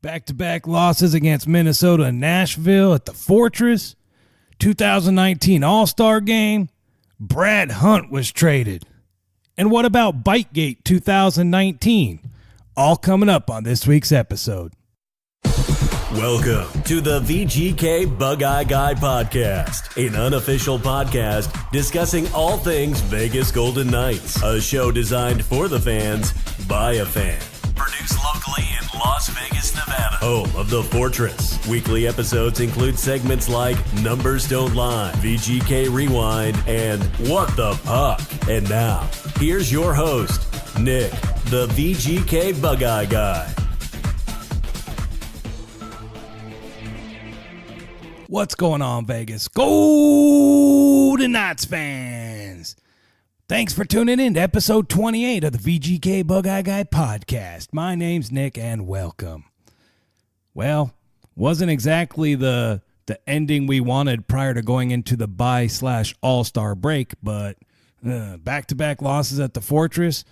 Back-to-back losses against Minnesota and Nashville at the Fortress. 2019 All-Star Game. Brad Hunt was traded. And what about Bitegate 2019? All coming up on this week's episode. Welcome to the VGK BugeyeGuy Podcast, an unofficial podcast discussing all things Vegas Golden Knights, a show designed for the fans by a fan. Produced locally in Las Vegas, Nevada, home of the Fortress. Weekly episodes include segments like Numbers Don't Lie, VGK Rewind, and What the Puck. And now, here's your host, Nick, the VGK BugeyeGuy. What's going on, Vegas Golden Knights fans? Thanks for tuning in to episode 28 of the VGK BugeyeGuy Podcast. My name's Nick, and welcome. Well, wasn't exactly the ending we wanted prior to going into the bye/all-star break, but back-to-back losses at the Fortress,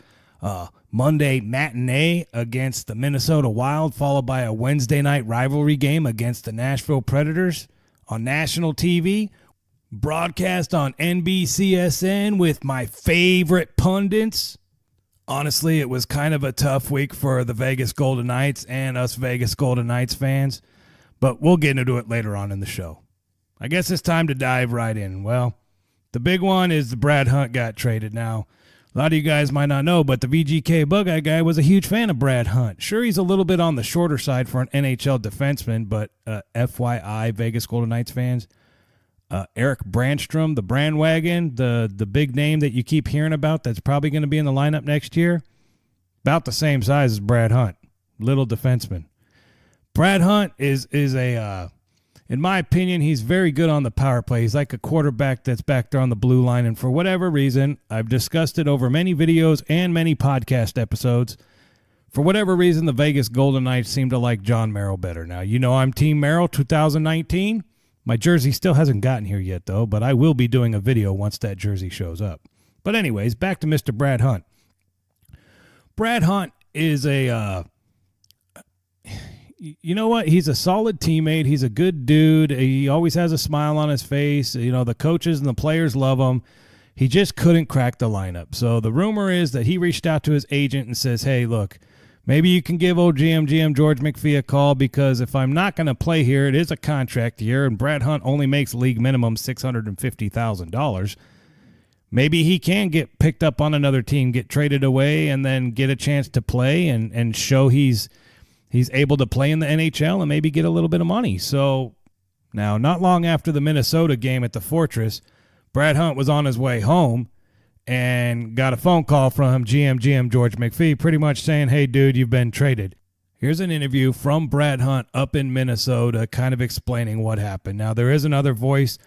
Monday matinee against the Minnesota Wild, followed by a Wednesday night rivalry game against the Nashville Predators on national TV, broadcast on NBCSN with my favorite pundits. Honestly, it was kind of a tough week for the Vegas Golden Knights and us Vegas Golden Knights fans, but we'll get into it later on in the show. I guess it's time to dive right in. Well, the big one is the Brad Hunt got traded. Now, a lot of you guys might not know, but the VGK BugeyeGuy was a huge fan of Brad Hunt. Sure, he's a little bit on the shorter side for an NHL defenseman, but FYI, Vegas Golden Knights fans, Eric Brandstrom, the Brandwagon, the big name that you keep hearing about that's probably going to be in the lineup next year, about the same size as Brad Hunt, little defenseman. Brad Hunt is a, in my opinion, he's very good on the power play. He's like a quarterback that's back there on the blue line, and for whatever reason, I've discussed it over many videos and many podcast episodes. For whatever reason, the Vegas Golden Knights seem to like John Merrill better. Now, you know I'm Team Merrill 2019. My jersey still hasn't gotten here yet, though, but I will be doing a video once that jersey shows up. But anyways, back to Mr. Brad Hunt. Brad Hunt is a, you know what? He's a solid teammate. He's a good dude. He always has a smile on his face. You know, the coaches and the players love him. He just couldn't crack the lineup. So the rumor is that he reached out to his agent and says, hey, look, maybe you can give old GM George McPhee a call, because if I'm not going to play here, it is a contract year, and Brad Hunt only makes league minimum $650,000. Maybe he can get picked up on another team, get traded away, and then get a chance to play and show he's able to play in the NHL and maybe get a little bit of money. So now, not long after the Minnesota game at the Fortress, Brad Hunt was on his way home and got a phone call from GM George McPhee pretty much saying, hey, dude, you've been traded. Here's an interview from Brad Hunt up in Minnesota kind of explaining what happened. Now, there is another voice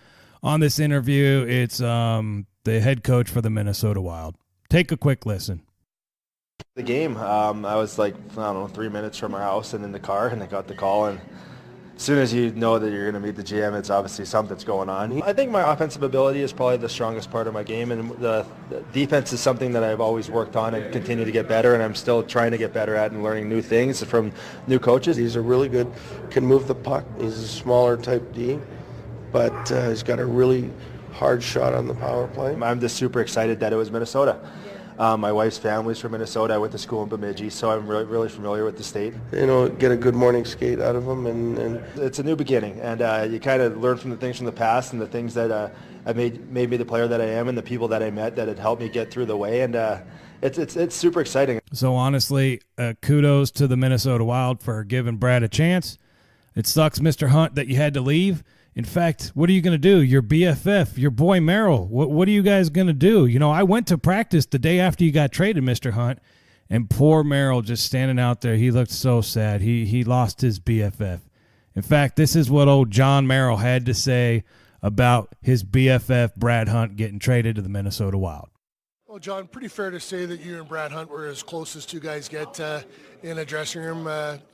on this interview. It's the head coach for the Minnesota Wild. Take a quick listen. The game, I was like, I don't know, 3 minutes from our house and in the car, and I got the call, and as soon as you know that you're going to meet the GM, it's obviously something's going on. I think my offensive ability is probably the strongest part of my game, and the defense is something that I've always worked on and continue to get better, and I'm still trying to get better at and learning new things from new coaches. He's a really good, can move the puck. He's a smaller type D, but he's got a really hard shot on the power play. I'm just super excited that it was Minnesota. My wife's family's from Minnesota. I went to school in Bemidji, so I'm really familiar with the state. You know, get a good morning skate out of him, and it's a new beginning, and you kind of learn from the things from the past and the things that made me the player that I am, and the people that I met that had helped me get through the way, and it's super exciting. So honestly, kudos to the Minnesota Wild for giving Brad a chance. It sucks, Mr. Hunt, that you had to leave. In fact, what are you going to do? Your BFF, your boy Merrill, what are you guys going to do? You know, I went to practice the day after you got traded, Mr. Hunt, and poor Merrill just standing out there. He looked so sad. He lost his BFF. In fact, this is what old John Merrill had to say about his BFF, Brad Hunt, getting traded to the Minnesota Wild. Well, John, pretty fair to say that you and Brad Hunt were as close as two guys get in a dressing room.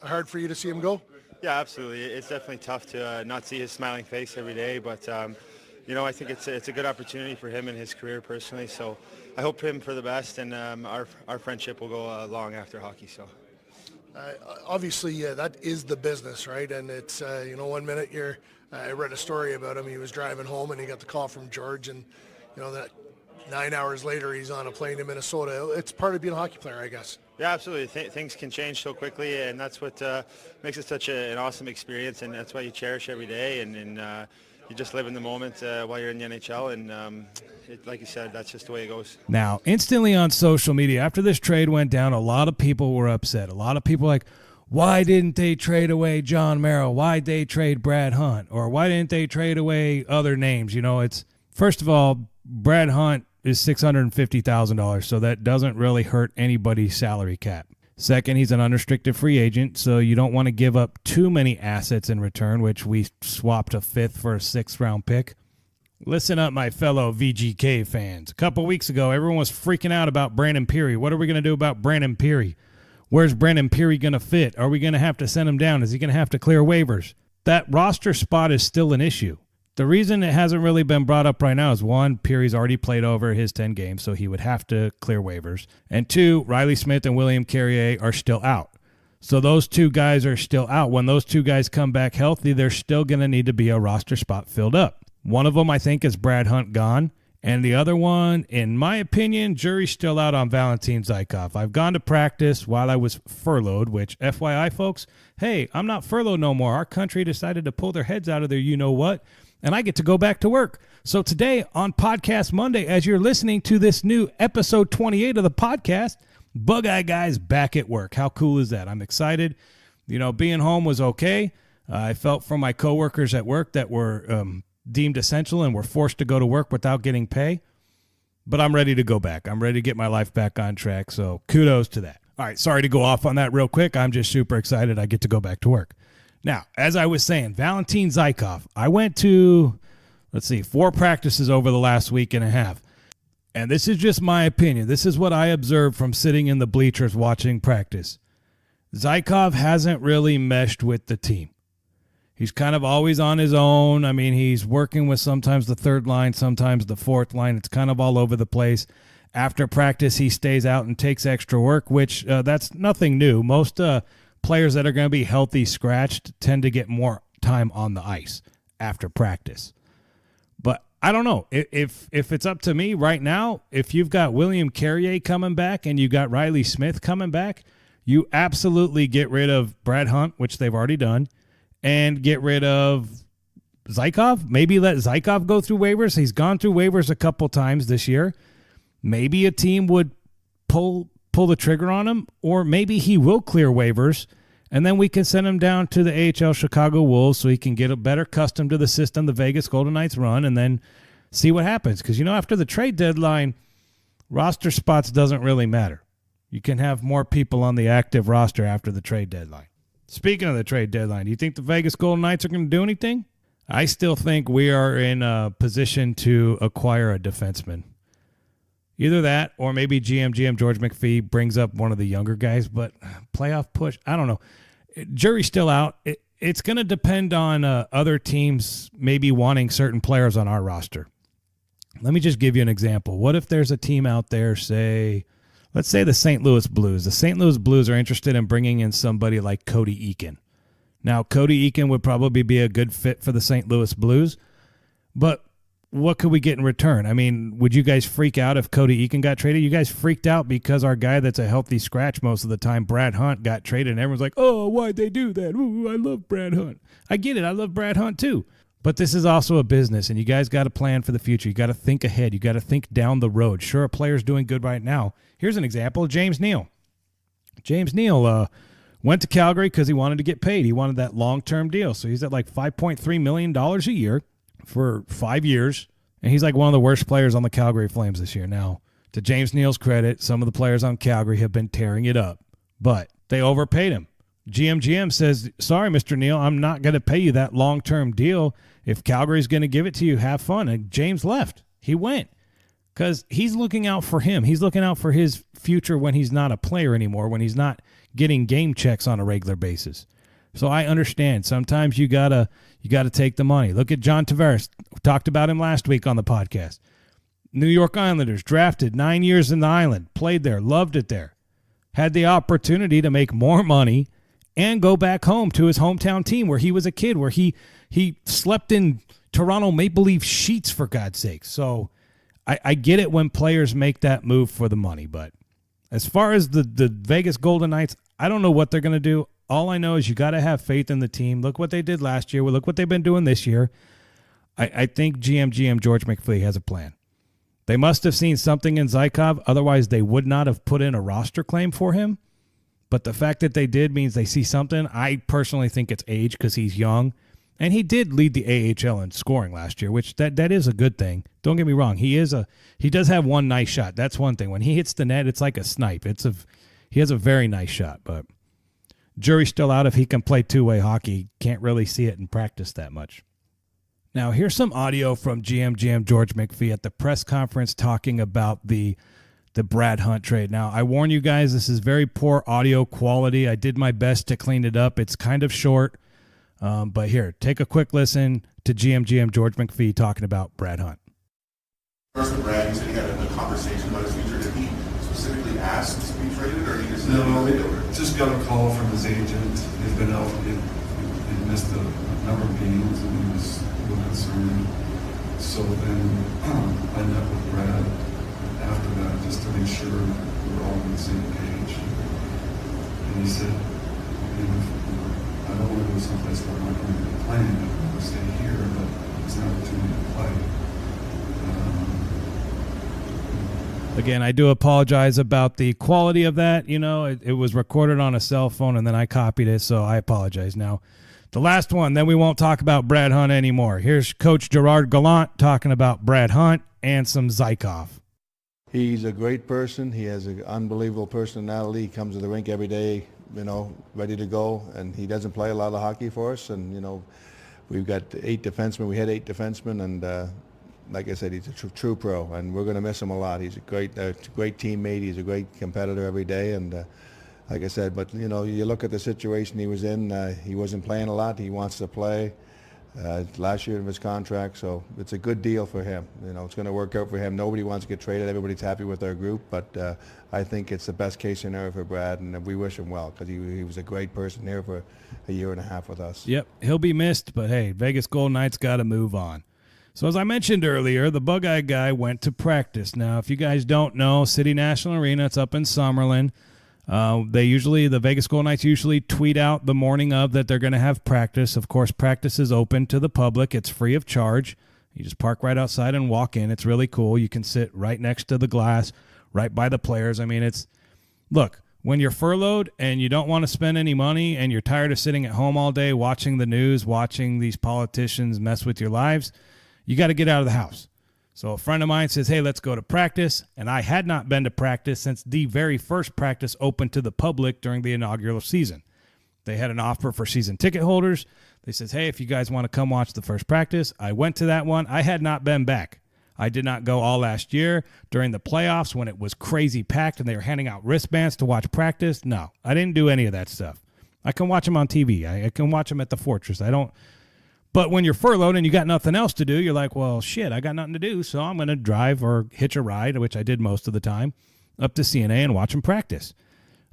Hard for you to see him go? Yeah, absolutely. It's definitely tough to not see his smiling face every day, but you know, I think it's a good opportunity for him in his career personally. So I hope him for the best, and our friendship will go long after hockey. So Obviously, that is the business, right? And it's, 1 minute I read a story about him. He was driving home and he got the call from George, and, that 9 hours later he's on a plane to Minnesota. It's part of being a hockey player, I guess. Yeah, absolutely. Things can change so quickly, and that's what makes it such an awesome experience, and that's why you cherish every day, and you just live in the moment while you're in the NHL, and like you said, that's just the way it goes. Now, instantly on social media, after this trade went down, a lot of people were upset. A lot of people were like, why didn't they trade away John Merrill? Why'd they trade Brad Hunt? Or why didn't they trade away other names? It's, first of all, Brad Hunt is $650,000, so that doesn't really hurt anybody's salary cap. Second, he's an unrestricted free agent, so you don't want to give up too many assets in return, which we swapped a 5th for a 6th-round pick. Listen up, my fellow VGK fans. A couple weeks ago, everyone was freaking out about Brandon Peary. What are we going to do about Brandon Peary? Where's Brandon Peary going to fit? Are we going to have to send him down? Is he going to have to clear waivers? That roster spot is still an issue. The reason it hasn't really been brought up right now is, one, Peary's already played over his 10 games, so he would have to clear waivers. And two, Riley Smith and William Carrier are still out. So those two guys are still out. When those two guys come back healthy, there's still going to need to be a roster spot filled up. One of them, I think, is Brad Hunt gone. And the other one, in my opinion, jury's still out on Valentin Zykov. I've gone to practice while I was furloughed, which, FYI, folks, hey, I'm not furloughed no more. Our country decided to pull their heads out of their you-know-what, and I get to go back to work. So today on Podcast Monday, as you're listening to this new episode 28 of the podcast, Bug-Eye Guy's back at work. How cool is that? I'm excited. Being home was okay. I felt for my coworkers at work that were deemed essential and were forced to go to work without getting pay. But I'm ready to go back. I'm ready to get my life back on track, so kudos to that. All right, sorry to go off on that real quick. I'm just super excited I get to go back to work. Now, as I was saying, Valentin Zykov, I went to, 4 practices over the last week and a half. And this is just my opinion. This is what I observed from sitting in the bleachers watching practice. Zykov hasn't really meshed with the team. He's kind of always on his own. I mean, he's working with sometimes the third line, sometimes the fourth line. It's kind of all over the place. After practice, he stays out and takes extra work, which that's nothing new. Most players that are going to be healthy scratched tend to get more time on the ice after practice. But I don't know. If it's up to me right now, if you've got William Carrier coming back and you got Riley Smith coming back, you absolutely get rid of Brad Hunt, which they've already done, and get rid of Zykov. Maybe let Zykov go through waivers. He's gone through waivers a couple times this year. Maybe a team would pull the trigger on him, or maybe he will clear waivers, and then we can send him down to the AHL Chicago Wolves so he can get a better accustomed to the system the Vegas Golden Knights run, and then see what happens. Because, after the trade deadline, roster spots doesn't really matter. You can have more people on the active roster after the trade deadline. Speaking of the trade deadline, do you think the Vegas Golden Knights are going to do anything? I still think we are in a position to acquire a defenseman. Either that, or maybe GM George McPhee brings up one of the younger guys, but playoff push, I don't know. Jury's still out. It's going to depend on other teams maybe wanting certain players on our roster. Let me just give you an example. What if there's a team out there, let's say the St. Louis Blues. The St. Louis Blues are interested in bringing in somebody like Cody Eakin. Now, Cody Eakin would probably be a good fit for the St. Louis Blues, but what could we get in return? I mean, would you guys freak out if Cody Eakin got traded? You guys freaked out because our guy that's a healthy scratch most of the time, Brad Hunt, got traded, and everyone's like, oh, why'd they do that? Ooh, I love Brad Hunt. I get it. I love Brad Hunt too. But this is also a business, and you guys got to plan for the future. You got to think ahead. You got to think down the road. Sure, a player's doing good right now. Here's an example, James Neal. James Neal went to Calgary because he wanted to get paid. He wanted that long-term deal. So he's at like $5.3 million a year for 5 years, and he's like one of the worst players on the Calgary Flames this year. Now, to James Neal's credit, some of the players on Calgary have been tearing it up, but they overpaid him. GM says, sorry, Mr. Neal, I'm not going to pay you that long-term deal. If Calgary's going to give it to you, have fun. And James left. He went because he's looking out for him. He's looking out for his future when he's not a player anymore, when he's not getting game checks on a regular basis. So I understand. Sometimes you gotta take the money. Look at John Tavares. We talked about him last week on the podcast. New York Islanders, drafted 9 years in the island, played there, loved it there. had the opportunity to make more money and go back home to his hometown team where he was a kid, where he slept in Toronto Maple Leaf sheets, for God's sake. So I get it when players make that move for the money, but as far as the Vegas Golden Knights, I don't know what they're going to do. All I know is you got to have faith in the team. Look what they did last year. Look what they've been doing this year. I think GM George McPhee has a plan. They must have seen something in Zykov. Otherwise, they would not have put in a roster claim for him. But the fact that they did means they see something. I personally think it's age because he's young. And he did lead the AHL in scoring last year, which that is a good thing. Don't get me wrong. He does have one nice shot. That's one thing. When he hits the net, it's like a snipe. He has a very nice shot, but jury's still out if he can play two-way hockey. Can't really see it in practice that much. Now, here's some audio from GM George McPhee at the press conference talking about the Brad Hunt trade. Now, I warn you guys, this is very poor audio quality. I did my best to clean it up. It's kind of short, but here, take a quick listen to GM George McPhee talking about Brad Hunt. First with Brad, you said he had a conversation about his future. Did he specifically ask to be traded, or he just just got a call from his agent. He'd been out, he missed a number of games, and he was a little concerned. So then I met with Brad after that just to make sure we were all on the same page. And he said, I don't want to go someplace where I'm not going to be playing. I want to stay here, but it's an opportunity to play. Again, I do apologize about the quality of that. It was recorded on a cell phone, and then I copied it, so I apologize. Now, the last one, then we won't talk about Brad Hunt anymore. Here's Coach Gerard Gallant talking about Brad Hunt and some Zykov. He's a great person. He has an unbelievable personality. He comes to the rink every day, ready to go, and he doesn't play a lot of hockey for us. And, we've got 8 defensemen. We had 8 defensemen, and like I said, he's a true pro, and we're going to miss him a lot. He's a great teammate. He's a great competitor every day, and like I said, but you look at the situation he was in. He wasn't playing a lot. He wants to play. Last year of his contract, so it's a good deal for him. It's going to work out for him. Nobody wants to get traded. Everybody's happy with our group, but I think it's the best case scenario for Brad, and we wish him well because he was a great person here for a year and a half with us. Yep, he'll be missed, but hey, Vegas Golden Knights got to move on. So as I mentioned earlier, the Bug-Eye Guy went to practice. Now, if you guys don't know, City National Arena, it's up in Summerlin. The Vegas Golden Knights usually tweet out the morning of that they're going to have practice. Of course, practice is open to the public. It's free of charge. You just park right outside and walk in. It's really cool. You can sit right next to the glass, right by the players. Look, when you're furloughed and you don't want to spend any money and you're tired of sitting at home all day watching the news, watching these politicians mess with your lives, you got to get out of the house. So a friend of mine says, hey, let's go to practice. And I had not been to practice since the very first practice opened to the public during the inaugural season. They had an offer for season ticket holders. They says, hey, if you guys want to come watch the first practice. I went to that one. I had not been back. I did not go all last year during the playoffs when it was crazy packed and they were handing out wristbands to watch practice. No, I didn't do any of that stuff. I can watch them on TV. I can watch them at the Fortress. But when you're furloughed and you got nothing else to do, you're like, well, shit, I got nothing to do, so I'm going to drive or hitch a ride, which I did most of the time, up to CNA and watch them practice.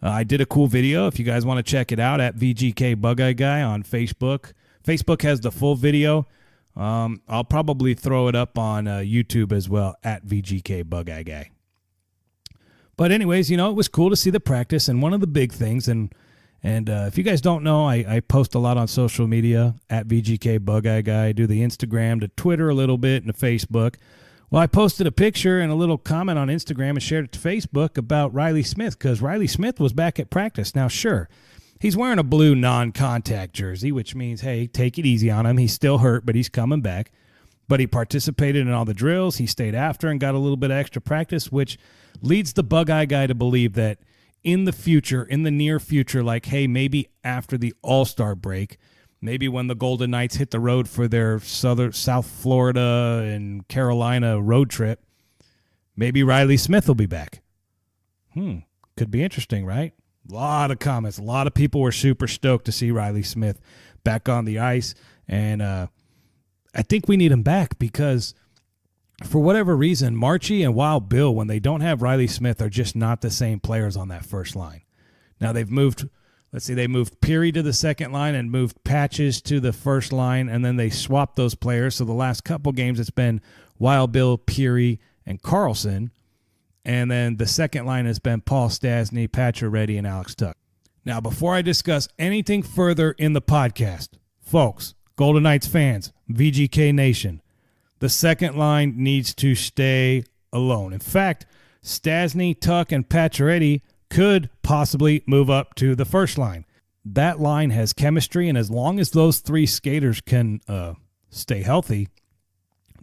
I did a cool video. If you guys want to check it out, at VGKbugeyeGuy on Facebook. Facebook has the full video. I'll probably throw it up on YouTube as well, at VGKbugeyeGuy. But anyways, it was cool to see the practice, and one of the big things, and if you guys don't know, I post a lot on social media, at VGKbugeyeGuy. I do the Instagram, the Twitter a little bit, and the Facebook. Well, I posted a picture and a little comment on Instagram and shared it to Facebook about Riley Smith, because Riley Smith was back at practice. Now, sure, he's wearing a blue non-contact jersey, which means, hey, take it easy on him. He's still hurt, but he's coming back. But he participated in all the drills. He stayed after and got a little bit of extra practice, which leads the Bug-Eye Guy to believe that in the near future, like, hey, maybe after the All-Star break, maybe when the Golden Knights hit the road for their South Florida and Carolina road trip, maybe Riley Smith will be back. Could be interesting, right? A lot of comments. A lot of people were super stoked to see Riley Smith back on the ice, and I think we need him back because for whatever reason, Marchie and Wild Bill, when they don't have Riley Smith, are just not the same players on that first line. Now they moved Peary to the second line and moved Patches to the first line, and then they swapped those players. So the last couple games it's been Wild Bill, Peary, and Carlson. And then the second line has been Paul Stastny, Pacioretty, and Alex Tuch. Now, before I discuss anything further in the podcast, folks, Golden Knights fans, VGK Nation, the second line needs to stay alone. In fact, Stastny, Tuch, and Pacioretty could possibly move up to the first line. That line has chemistry, and as long as those three skaters can stay healthy,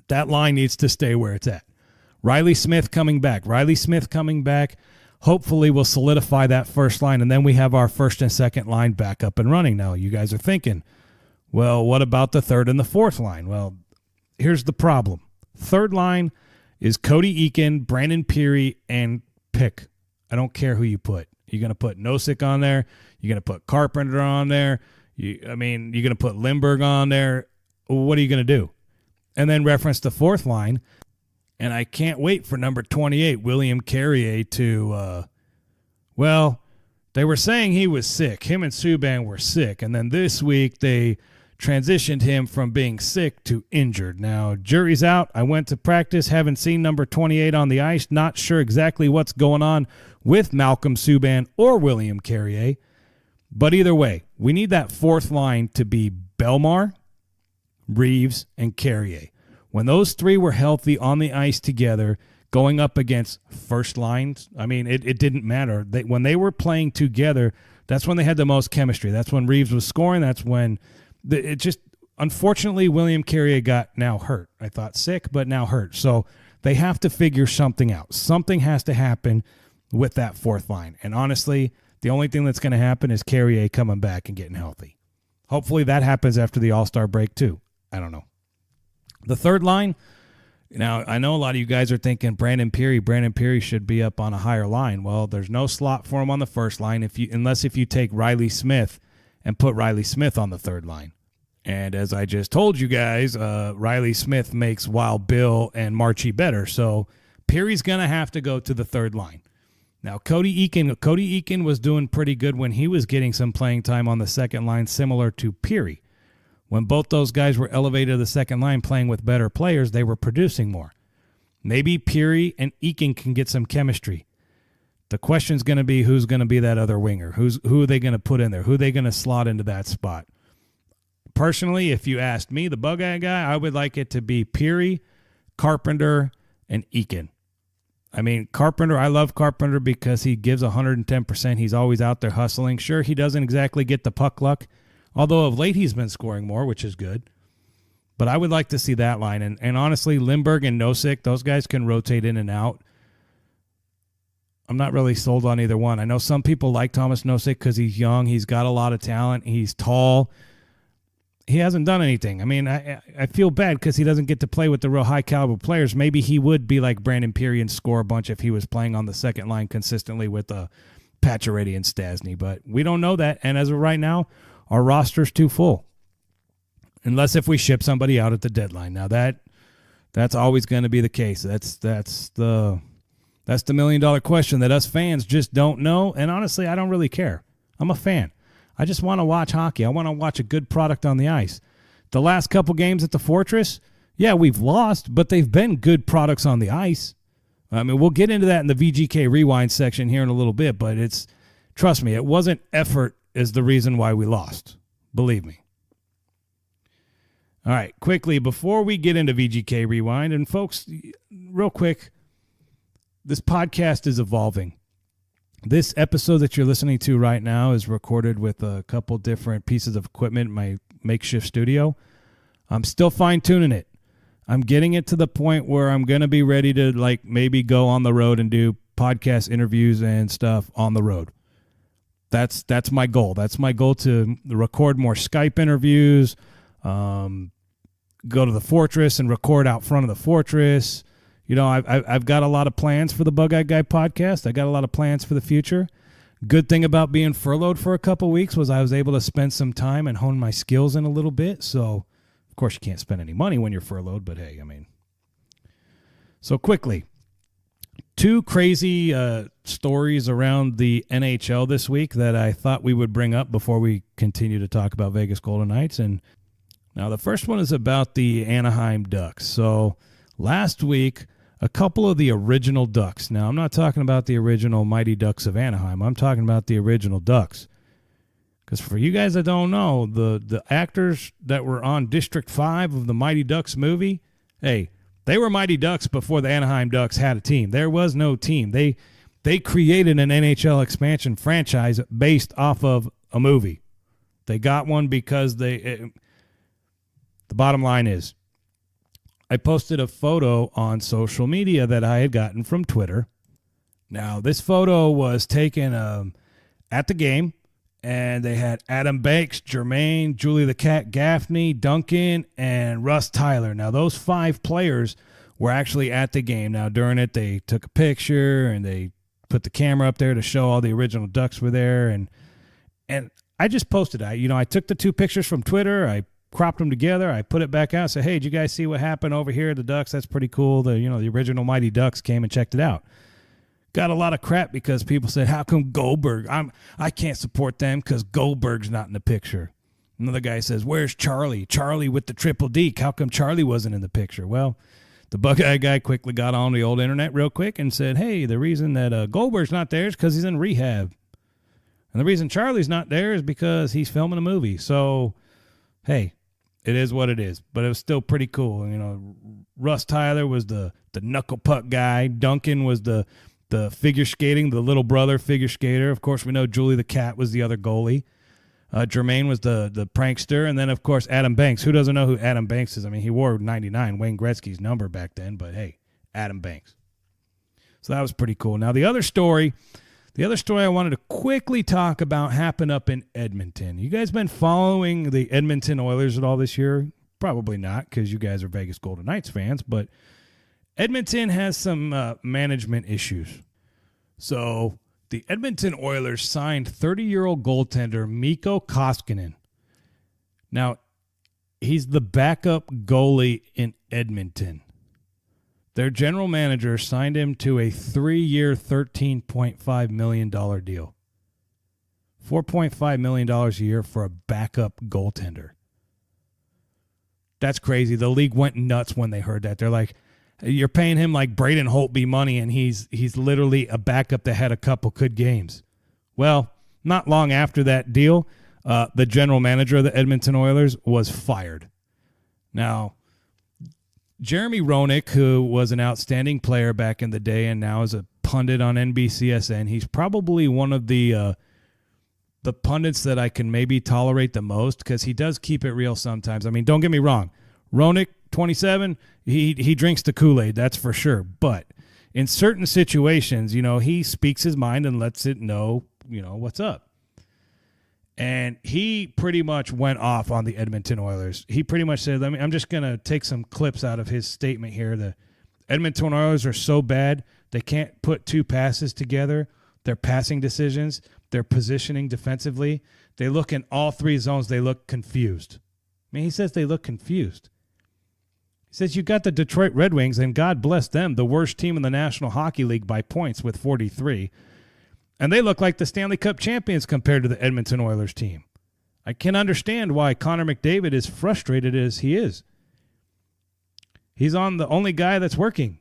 that line needs to stay where it's at. Riley Smith coming back. Hopefully will solidify that first line, and then we have our first and second line back up and running. Now, you guys are thinking, well, what about the third and the fourth line? Well, here's the problem. Third line is Cody Eakin, Brandon Peary, and pick. I don't care who you put. You're going to put Nosek on there. You're going to put Carpenter on there. You're going to put Lindbergh on there. What are you going to do? And then reference the fourth line. And I can't wait for number 28, William Carrier, to, they were saying he was sick. Him and Subban were sick. And then this week they transitioned him from being sick to injured. Now, jury's out. I went to practice, haven't seen number 28 on the ice. Not sure exactly what's going on with Malcolm Subban or William Carrier. But either way, we need that fourth line to be Belmar, Reeves, and Carrier. When those three were healthy on the ice together, going up against first lines, it didn't matter. When they were playing together, that's when they had the most chemistry. That's when Reeves was scoring. That's when unfortunately, William Carrier got now hurt. I thought sick, but now hurt. So they have to figure something out. Something has to happen with that fourth line. And honestly, the only thing that's going to happen is Carrier coming back and getting healthy. Hopefully that happens after the All-Star break too. I don't know. The third line, now I know a lot of you guys are thinking Brandon Peary should be up on a higher line. Well, there's no slot for him on the first line unless you take Riley Smith and put Riley Smith on the third line. And as I just told you guys, Riley Smith makes Wild Bill and Marchie better. So Peary's going to have to go to the third line. Now, Cody Eakin was doing pretty good when he was getting some playing time on the second line, similar to Peary. When both those guys were elevated to the second line playing with better players, they were producing more. Maybe Peary and Eakin can get some chemistry. The question's going to be who's going to be that other winger. Who are they going to put in there? Who are they going to slot into that spot? Personally, if you asked me, the Bug-Eye Guy, I would like it to be Peary, Carpenter, and Eakin. Carpenter, I love Carpenter because he gives 110%. He's always out there hustling. Sure, he doesn't exactly get the puck luck, although of late he's been scoring more, which is good. But I would like to see that line. And honestly, Lindbergh and Nosek, those guys can rotate in and out. I'm not really sold on either one. I know some people like Thomas Nosek because he's young. He's got a lot of talent. He's tall. He hasn't done anything. I feel bad because he doesn't get to play with the real high-caliber players. Maybe he would be like Brandon Peary and score a bunch if he was playing on the second line consistently with Pacioretty and Stastny. But we don't know that. And as of right now, our roster's too full. Unless if we ship somebody out at the deadline. Now that's always going to be the case. That's the $1 million question that us fans just don't know. And honestly, I don't really care. I'm a fan. I just want to watch hockey. I want to watch a good product on the ice. The last couple games at the Fortress, yeah, we've lost, but they've been good products on the ice. We'll get into that in the VGK Rewind section here in a little bit, but trust me, it wasn't effort is the reason why we lost. Believe me. All right, quickly, before we get into VGK Rewind, and folks, real quick, this podcast is evolving. This episode that you're listening to right now is recorded with a couple different pieces of equipment in my makeshift studio. I'm still fine-tuning it. I'm getting it to the point where I'm going to be ready to maybe go on the road and do podcast interviews and stuff on the road. That's my goal. That's my goal, to record more Skype interviews, go to the Fortress and record out front of the Fortress. I've got a lot of plans for the Bug-Eye Guy podcast. I got a lot of plans for the future. Good thing about being furloughed for a couple weeks was I was able to spend some time and hone my skills in a little bit. So, of course, you can't spend any money when you're furloughed, but hey, So quickly, Two crazy stories around the NHL this week that I thought we would bring up before we continue to talk about Vegas Golden Knights. And now the first one is about the Anaheim Ducks. So last week, a couple of the original Ducks. Now, I'm not talking about the original Mighty Ducks of Anaheim. I'm talking about the original Ducks. Because for you guys that don't know, the actors that were on District 5 of the Mighty Ducks movie, hey, they were Mighty Ducks before the Anaheim Ducks had a team. There was no team. They created an NHL expansion franchise based off of a movie. They got one because the bottom line is, I posted a photo on social media that I had gotten from Twitter. Now, this photo was taken at the game, and they had Adam Banks, Jermaine, Julie the Cat Gaffney, Duncan, and Russ Tyler. Now, those 5 players were actually at the game. Now, during it, they took a picture, and they put the camera up there to show all the original Ducks were there. And I just posted it. I took the 2 pictures from Twitter. I cropped them together. I put it back out. Said, hey, did you guys see what happened over here at the Ducks? That's pretty cool. The original Mighty Ducks came and checked it out. Got a lot of crap because people said, how come Goldberg? I can't support them because Goldberg's not in the picture. Another guy says, where's Charlie? Charlie with the triple D. How come Charlie wasn't in the picture? Well, the Buckeye guy quickly got on the old internet real quick and said, hey, the reason that Goldberg's not there is because he's in rehab. And the reason Charlie's not there is because he's filming a movie. So, hey, it is what it is, but it was still pretty cool. Russ Tyler was the knuckle puck guy. Duncan was the figure skating, the little brother figure skater. Of course, we know Julie the Cat was the other goalie. Jermaine was the prankster. And then, of course, Adam Banks. Who doesn't know who Adam Banks is? I mean, he wore 99, Wayne Gretzky's number back then, but hey, Adam Banks. So that was pretty cool. Now, the other story I wanted to quickly talk about happened up in Edmonton. You guys been following the Edmonton Oilers at all this year? Probably not, because you guys are Vegas Golden Knights fans, but Edmonton has some management issues. So the Edmonton Oilers signed 30-year-old goaltender Mikko Koskinen. Now, he's the backup goalie in Edmonton. Their general manager signed him to a 3-year, $13.5 million deal. $4.5 million a year for a backup goaltender. That's crazy. The league went nuts when they heard that. They're like, you're paying him like Braden Holtby money, and he's literally a backup that had a couple good games. Well, not long after that deal, the general manager of the Edmonton Oilers was fired. Now, Jeremy Roenick, who was an outstanding player back in the day and now is a pundit on NBCSN, he's probably one of the pundits that I can maybe tolerate the most because he does keep it real sometimes. I mean, don't get me wrong. Roenick, 27, he drinks the Kool-Aid, that's for sure. But in certain situations, he speaks his mind and lets it know, what's up. And he pretty much went off on the Edmonton Oilers. He pretty much said, I'm just going to take some clips out of his statement here. The Edmonton Oilers are so bad, they can't put 2 passes together. Their passing decisions, their positioning defensively, they look in all 3 zones, they look confused. I mean, he says they look confused. He says you got the Detroit Red Wings, and God bless them, the worst team in the National Hockey League by points with 43. And they look like the Stanley Cup champions compared to the Edmonton Oilers team. I can understand why Connor McDavid is frustrated as he is. He's on the only guy that's working.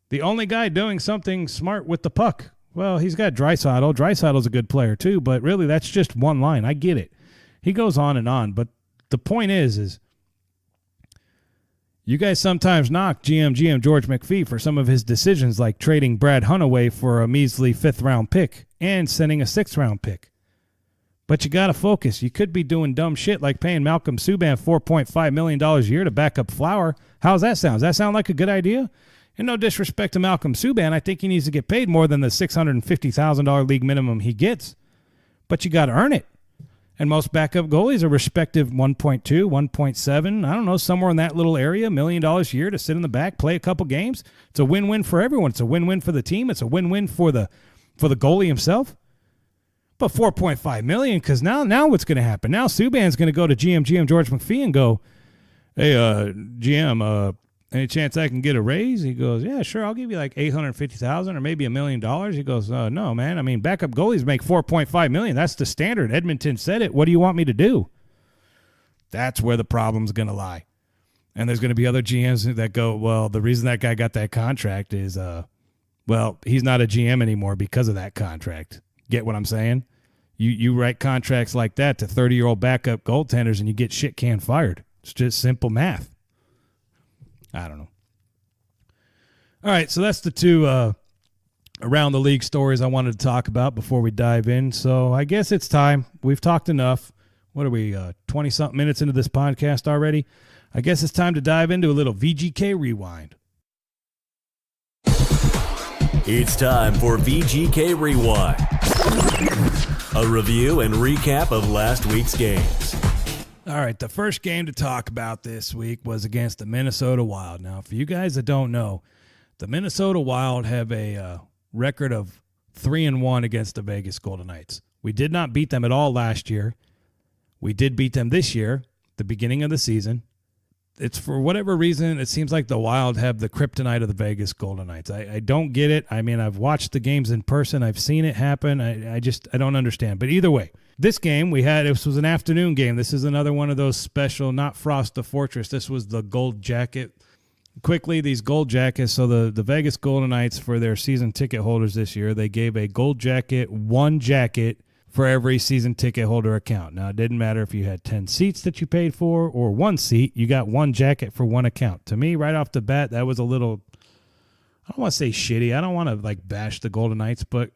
The only guy doing something smart with the puck. Well, he's got Draisaitl. Draisaitl's a good player too, but really that's just one line. I get it. He goes on, but the point is you guys sometimes knock GM George McPhee for some of his decisions, like trading Brad Hunt away for a measly 5th-round pick and sending a 6th-round pick. But you got to focus. You could be doing dumb shit like paying Malcolm Subban $4.5 million a year to back up Flower. How's that sound? Does that sound like a good idea? And no disrespect to Malcolm Subban, I think he needs to get paid more than the $650,000 league minimum he gets. But you got to earn it. And most backup goalies are respective 1.2, 1.7, I don't know, somewhere in that little area, $1 million a year to sit in the back, play a couple games. It's a win-win for everyone. It's a win-win for the team. It's a win-win for the goalie himself. But $4.5 million, because now what's going to happen? Now Subban's going to go to GM George McPhee and go, hey, GM, any chance I can get a raise? He goes, yeah, sure. I'll give you like $850,000 or maybe $1 million. He goes, no, man. I mean, backup goalies make $4.5 million. That's the standard. Edmonton said it. What do you want me to do? That's where the problem's going to lie. And there's going to be other GMs that go, well, the reason that guy got that contract is, well, he's not a GM anymore because of that contract. Get what I'm saying? You write contracts like that to 30-year-old backup goaltenders and you get shit can fired. It's just simple math. I don't know. All right, so that's the two around the league stories I wanted to talk about before we dive in. So I guess it's time. We've talked enough. What are we, 20-something minutes into this podcast already? I guess it's time to dive into a little VGK Rewind. It's time for VGK Rewind, a review and recap of last week's games. All right, the first game to talk about this week was against the Minnesota Wild. Now, for you guys that don't know, the Minnesota Wild have a record of 3-1 against the Vegas Golden Knights. We did not beat them at all last year. We did beat them this year, the beginning of the season. It's for whatever reason, it seems like the Wild have the kryptonite of the Vegas Golden Knights. I don't get it. I mean, I've watched the games in person. I've seen it happen. I don't understand. But either way, this game this was an afternoon game. This is another one of those special, not Frost the Fortress. This was the Gold Jacket. Quickly, these Gold Jackets. So the Vegas Golden Knights, for their season ticket holders this year, they gave a Gold Jacket, one jacket for every season ticket holder account. Now, it didn't matter if you had 10 seats that you paid for or one seat, you got one jacket for one account. To me, right off the bat, that was a little, I don't want to say shitty. I don't want to bash the Golden Knights, but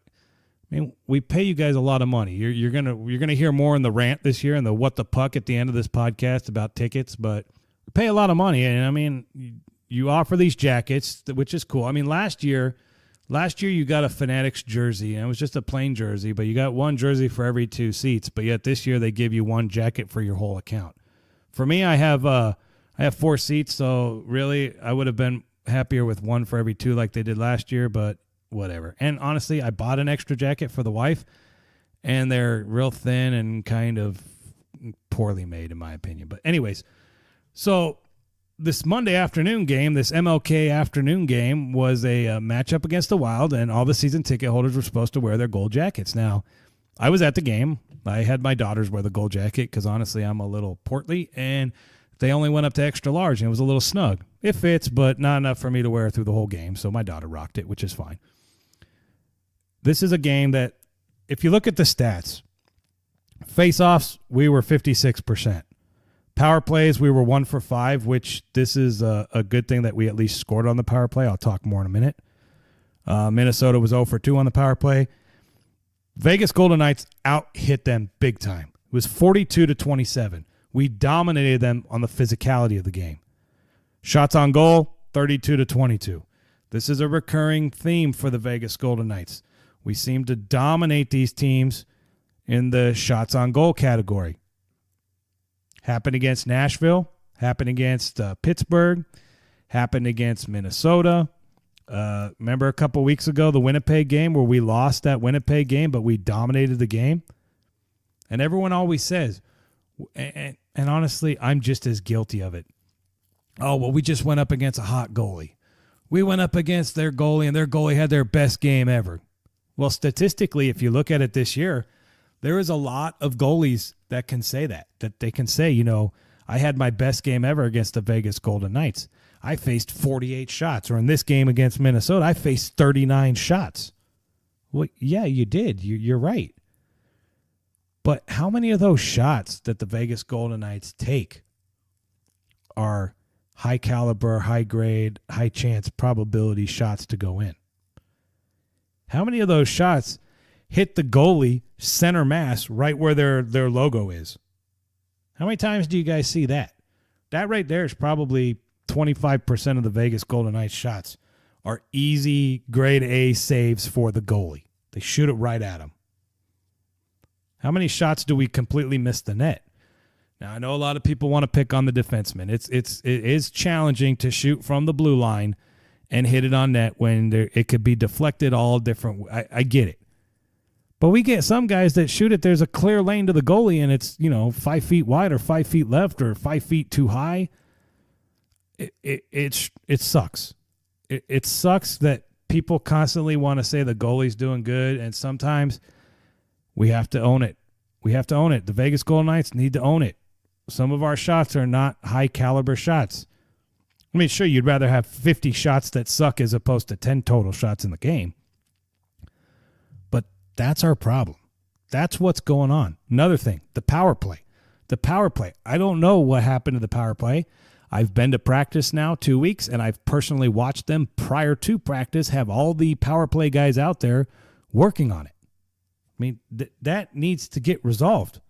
I mean, we pay you guys a lot of money. You're gonna hear more in the rant this year and the what the puck at the end of this podcast about tickets, but we pay a lot of money, and I mean, you offer these jackets, which is cool. I mean, last year you got a Fanatics jersey, and it was just a plain jersey, but you got one jersey for every 2 seats. But yet this year they give you one jacket for your whole account. For me, I have 4 seats, so really I would have been happier with one for every 2 like they did last year, but whatever. And honestly, I bought an extra jacket for the wife, and they're real thin and kind of poorly made in my opinion. But anyways, so this Monday afternoon game, this MLK afternoon game, was a matchup against the Wild, and all the season ticket holders were supposed to wear their gold jackets. Now, I was at the game. I had my daughters wear the gold jacket because, honestly, I'm a little portly, and they only went up to extra large, and it was a little snug. It fits, but not enough for me to wear through the whole game, so my daughter rocked it, which is fine. This is a game that, if you look at the stats, face-offs, we were 56%. Power plays, we were 1 for 5, which this is a good thing that we at least scored on the power play. I'll talk more in a minute. Minnesota was 0 for 2 on the power play. Vegas Golden Knights out-hit them big time. It was 42-27. We dominated them on the physicality of the game. Shots on goal, 32-22. This is a recurring theme for the Vegas Golden Knights. We seem to dominate these teams in the shots on goal category. Happened against Nashville, happened against Pittsburgh, happened against Minnesota. Remember a couple weeks ago, the Winnipeg game where we lost that Winnipeg game, but we dominated the game? And everyone always says, and honestly, I'm just as guilty of it. Oh, well, we just went up against a hot goalie. We went up against their goalie, and their goalie had their best game ever. Well, statistically, if you look at it this year, there is a lot of goalies that can say that they can say, you know, I had my best game ever against the Vegas Golden Knights. I faced 48 shots. Or in this game against Minnesota, I faced 39 shots. Well, yeah, you did. You're right. But how many of those shots that the Vegas Golden Knights take are high caliber, high grade, high chance probability shots to go in? How many of those shots hit the goalie center mass right where their logo is? How many times do you guys see that? That right there is probably 25% of the Vegas Golden Knights shots are easy grade A saves for the goalie. They shoot it right at him. How many shots do we completely miss the net? Now, I know a lot of people want to pick on the defenseman. It is challenging to shoot from the blue line and hit it on net when it could be deflected all different. I get it. But we get some guys that shoot it. There's a clear lane to the goalie, and it's 5 feet wide or 5 feet left or 5 feet too high. It sucks. It sucks that people constantly want to say the goalie's doing good, and sometimes we have to own it. We have to own it. The Vegas Golden Knights need to own it. Some of our shots are not high-caliber shots. I mean, sure, you'd rather have 50 shots that suck as opposed to 10 total shots in the game. But that's our problem. That's what's going on. Another thing, the power play. The power play. I don't know what happened to the power play. I've been to practice now 2 weeks, and I've personally watched them prior to practice have all the power play guys out there working on it. I mean, that needs to get resolved.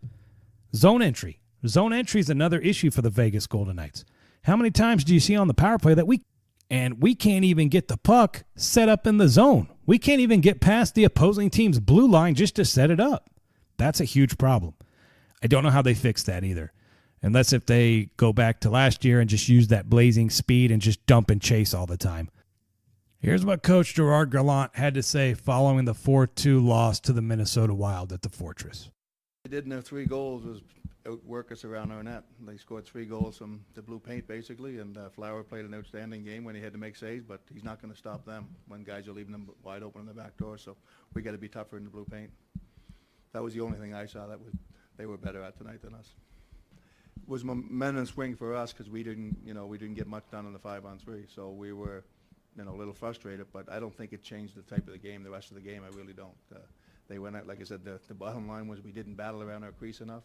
Zone entry. Zone entry is another issue for the Vegas Golden Knights. How many times do you see on the power play that we can't even get the puck set up in the zone? We can't even get past the opposing team's blue line just to set it up. That's a huge problem. I don't know how they fix that either. Unless if they go back to last year and just use that blazing speed and just dump and chase all the time. Here's what Coach Gerard Gallant had to say following the 4-2 loss to the Minnesota Wild at the Fortress. They did in their 3 goals was outwork us around our net. They scored 3 goals from the blue paint, basically, and Flower played an outstanding game when he had to make saves, but he's not going to stop them when guys are leaving them wide open in the back door, so we got to be tougher in the blue paint. That was the only thing I saw that they were better at tonight than us. It was men and swing for us because we didn't get much done on the 5-on-3, so we were a little frustrated, but I don't think it changed the type of the game, the rest of the game. I really don't. They went out, like I said, the bottom line was we didn't battle around our crease enough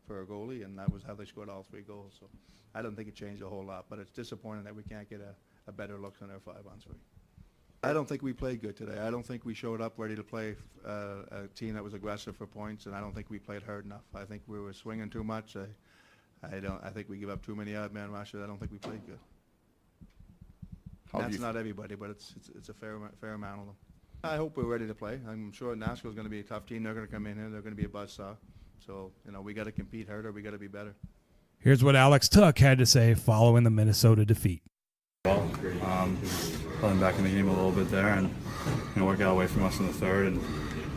for our goalie, and that was how they scored all 3 goals. So I don't think it changed a whole lot, but it's disappointing that we can't get a better look on our 5-on-3. I don't think we played good today. I don't think we showed up ready to play a team that was aggressive for points, and I don't think we played hard enough. I think we were swinging too much. I think we give up too many odd-man rushes. I don't think we played good. That's not everybody, but it's a fair amount of them. I hope we're ready to play. I'm sure Nashville's going to be a tough team. They're going to come in here. They're going to be a buzzsaw. So, we got to compete harder. We got to be better. Here's what Alex Tuck had to say following the Minnesota defeat. Well, pulling back in the game a little bit there, and what got away from us in the third, and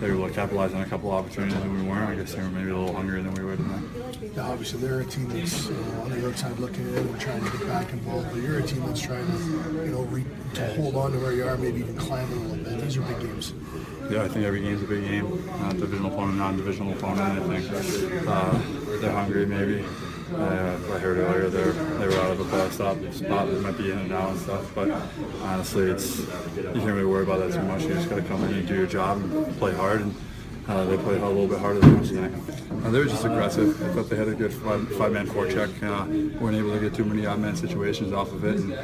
they were able to capitalize on a couple opportunities and we weren't. I guess they were maybe a little hungrier than we were tonight. Yeah, obviously they're a team that's on the outside looking in and trying to get back involved, but you're a team that's trying to to hold on to where you are, maybe even climb a little bit. These are big games. Yeah, I think every game's a big game. Divisional opponent, non-divisional opponent. I think they're hungry maybe. I heard earlier they were out of the playoff spot. They might be in and out and stuff, but honestly, you can't really worry about that too much. You just got to come in and do your job and play hard. And they played a little bit harder than us tonight. They were just aggressive. I thought they had a good five-man forecheck. Weren't able to get too many odd-man situations off of it and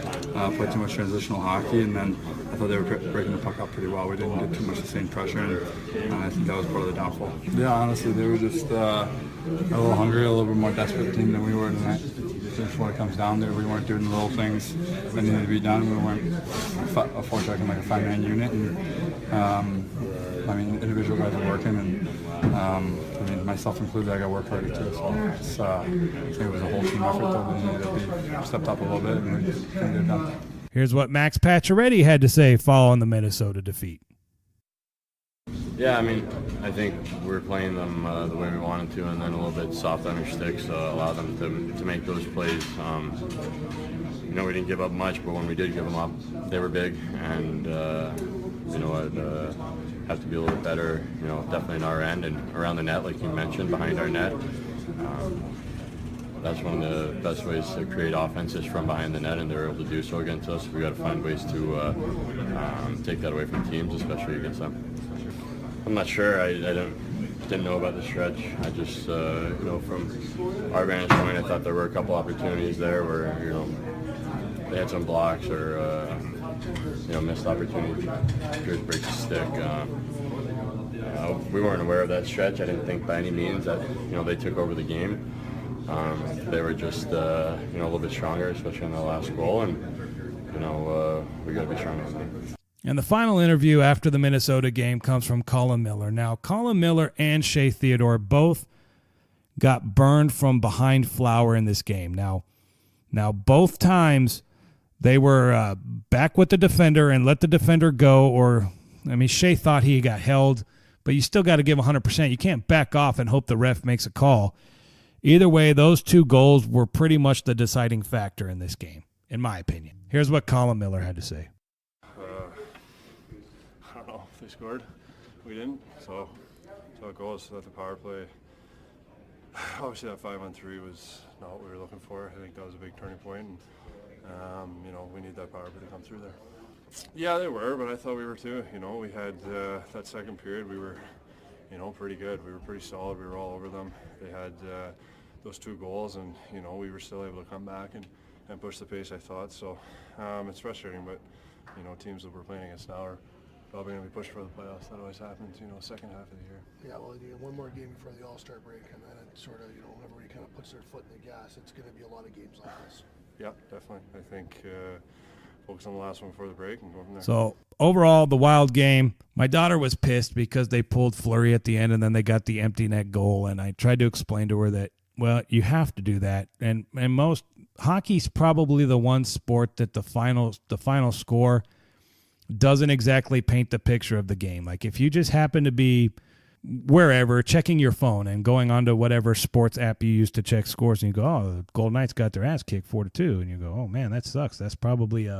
played too much transitional hockey. And then I thought they were breaking the puck up pretty well. We didn't get too much sustained pressure, and I think that was part of the downfall. Yeah, honestly, they were just a little hungrier, a little bit more desperate team than we were tonight. That's what it comes down to. We weren't doing the little things that needed to be done. We weren't forechecking like a five-man unit. And, individual guys are working, and myself included, I got work harder too. So I think it was a whole team effort that we needed to be stepped up a little bit, and we couldn't get it done. Here's what Max Pacioretty had to say following the Minnesota defeat. Yeah, I think we were playing them the way we wanted to, and then a little bit soft on our sticks, so allow them to make those plays. We didn't give up much, but when we did give them up, they were big, and I'd have to be a little better, definitely in our end and around the net, like you mentioned, behind our net. That's one of the best ways to create offenses from behind the net, and they're able to do so against us. We got to find ways to take that away from teams, especially against them. I'm not sure. I didn't know about the stretch. I just, from our vantage point, I thought there were a couple opportunities there where, they had some blocks or, missed opportunities. Good break the stick. We weren't aware of that stretch. I didn't think by any means that, they took over the game. They were just, a little bit stronger, especially in the last goal, and, we got to be stronger than that. And the final interview after the Minnesota game comes from Colin Miller. Now, Colin Miller and Shea Theodore both got burned from behind Flower in this game. Now both times they were back with the defender and let the defender go, Shea thought he got held, but you still got to give 100%. You can't back off and hope the ref makes a call. Either way, those two goals were pretty much the deciding factor in this game. in my opinion. Here's what Colin Miller had to say. I don't know if they scored. We didn't, so it goes. At the power play, obviously that 5-on-3 was not what we were looking for. I think that was a big turning point, and we need that power play to come through there. Yeah, they were, but I thought we were too. We had that second period, we were, pretty good. We were pretty solid. We were all over them. They had those 2 goals, and we were still able to come back and push the pace, I thought. So it's frustrating, but teams that we're playing against now are probably going to be pushed for the playoffs. That always happens, second half of the year. Yeah, well, you have one more game before the All-Star break, and then it sort of, everybody kind of puts their foot in the gas. It's going to be a lot of games like this. Yeah, definitely. I think focus on the last one before the break and go from there. So overall, the Wild game, my daughter was pissed because they pulled Fleury at the end and then they got the empty net goal. And I tried to explain to her that, well, you have to do that. And most hockey's probably the one sport that the final score doesn't exactly paint the picture of the game. Like if you just happen to be wherever checking your phone and going onto whatever sports app you use to check scores and you go, oh, the Golden Knights got their ass kicked 4-2, and you go, oh man, that sucks. That's probably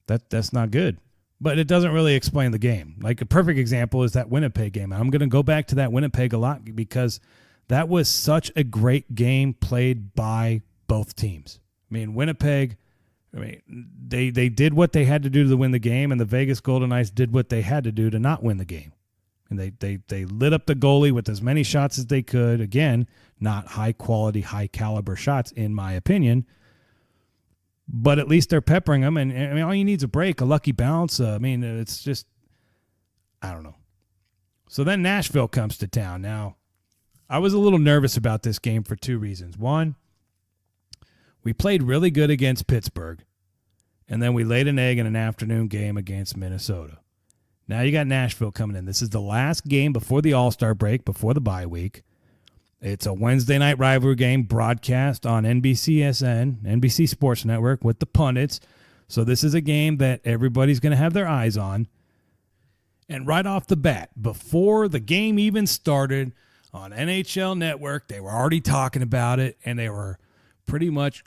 that's not good. But it doesn't really explain the game. Like a perfect example is that Winnipeg game. I'm going to go back to that Winnipeg a lot because that was such a great game played by both teams. I mean, Winnipeg, they did what they had to do to win the game, and the Vegas Golden Knights did what they had to do to not win the game. And they lit up the goalie with as many shots as they could. Again, not high-quality, high-caliber shots, in my opinion. But at least they're peppering them. And all you need is a break, a lucky bounce. It's just, I don't know. So then Nashville comes to town. Now, I was a little nervous about this game for 2 reasons. One, we played really good against Pittsburgh. And then we laid an egg in an afternoon game against Minnesota. Now you got Nashville coming in. This is the last game before the All-Star break, before the bye week. It's a Wednesday night rivalry game broadcast on NBCSN, NBC Sports Network, with the pundits. So this is a game that everybody's going to have their eyes on. And right off the bat, before the game even started on NHL Network, they were already talking about it, and they were pretty much,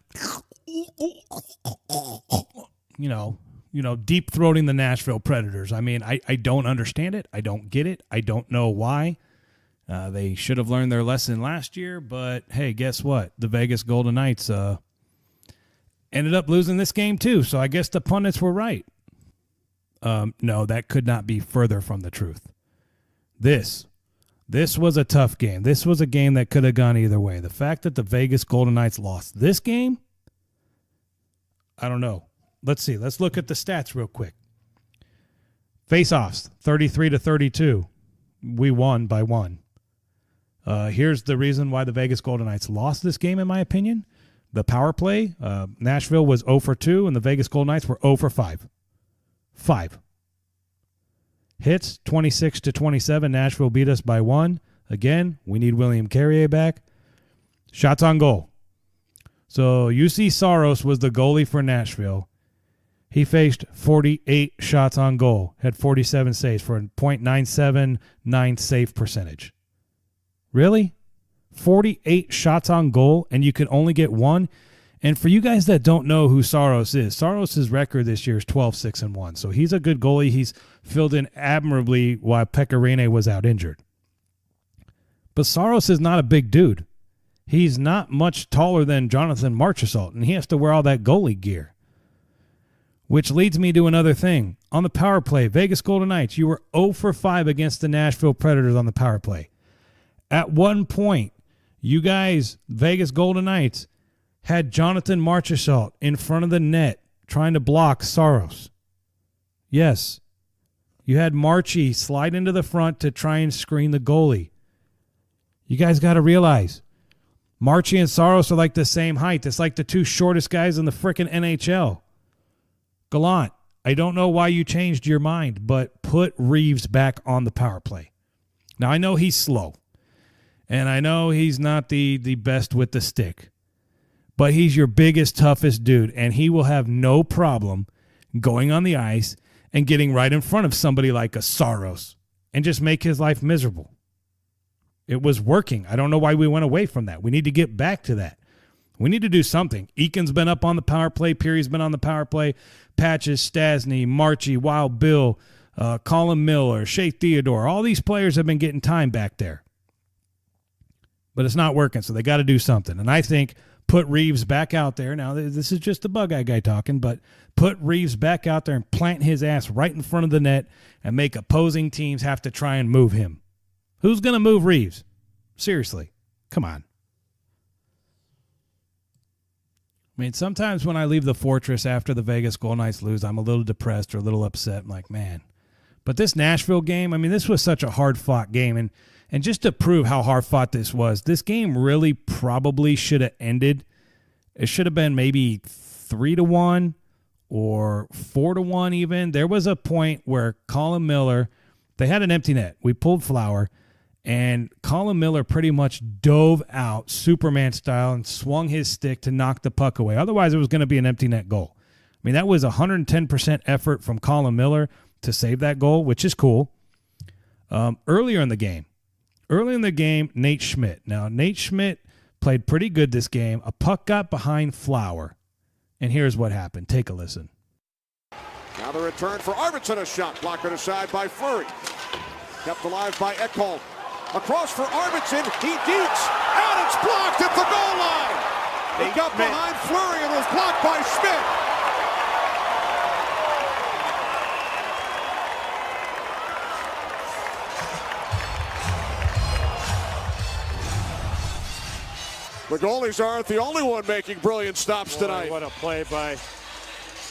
deep-throating the Nashville Predators. I mean, I don't understand it. I don't get it. I don't know why. They should have learned their lesson last year, but hey, guess what? The Vegas Golden Knights ended up losing this game too, so I guess the pundits were right. No, that could not be further from the truth. This was a tough game. This was a game that could have gone either way. The fact that the Vegas Golden Knights lost this game, I don't know. Let's see. Let's look at the stats real quick. Face-offs, 33-32. We won by 1. Here's the reason why the Vegas Golden Knights lost this game, in my opinion. The power play, Nashville was 0 for 2, and the Vegas Golden Knights were 0 for 5. 5. Hits, 26-27. Nashville beat us by 1. Again, we need William Carrier back. Shots on goal. So UC Saros was the goalie for Nashville. He faced 48 shots on goal, had 47 saves for a .979 save percentage. Really? 48 shots on goal, and you could only get 1? And for you guys that don't know who Saros is, Saros' record this year is 12-6-1. So he's a good goalie. He's filled in admirably while Pecorine was out injured. But Saros is not a big dude. He's not much taller than Jonathan Marchessault, and he has to wear all that goalie gear. Which leads me to another thing. On the power play, Vegas Golden Knights, you were 0 for 5 against the Nashville Predators on the power play. At one point, you guys, Vegas Golden Knights, had Jonathan Marchessault in front of the net trying to block Saros. Yes, you had Marchie slide into the front to try and screen the goalie. You guys got to realize, Marchie and Saros are like the same height. It's like the 2 shortest guys in the frickin' NHL. Gallant, I don't know why you changed your mind, but put Reeves back on the power play. Now, I know he's slow, and I know he's not the best with the stick, but he's your biggest, toughest dude, and he will have no problem going on the ice and getting right in front of somebody like a Saros and just make his life miserable. It was working. I don't know why we went away from that. We need to get back to that. We need to do something. Eakin's been up on the power play. Peary's been on the power play. Patches, Stasny, Marchie, Wild Bill, Colin Miller, Shea Theodore. All these players have been getting time back there. But it's not working, so they got to do something. And I think put Reeves back out there. Now, this is just the Bug-Eye guy talking, but put Reeves back out there and plant his ass right in front of the net and make opposing teams have to try and move him. Who's going to move Reeves? Seriously. Come on. I mean, sometimes when I leave the Fortress after the Vegas Golden Knights lose, I'm a little depressed or a little upset. I'm like, man. But this Nashville game, I mean, this was such a hard-fought game. And just to prove how hard-fought this was, this game really probably should have ended. It should have been maybe 3-1 or 4-1 even. There was a point where Colin Miller, they had an empty net. We pulled Flower, and Colin Miller pretty much dove out Superman style and swung his stick to knock the puck away. Otherwise, it was going to be an empty net goal. I mean, that was 110% effort from Colin Miller to save that goal, which is cool. Earlier in the game, Nate Schmidt. Now, Nate Schmidt played pretty good this game. A puck got behind Flower, and here's what happened. Take a listen. Now the return for Arvidsson, a shot. Blocked aside by Fleury. Kept alive by Ekholm. Across for Arvidsson. He deeks. And it's blocked at the goal line. He got behind Fleury and was blocked by Schmidt. The goalies aren't the only one making brilliant stops tonight. What a play by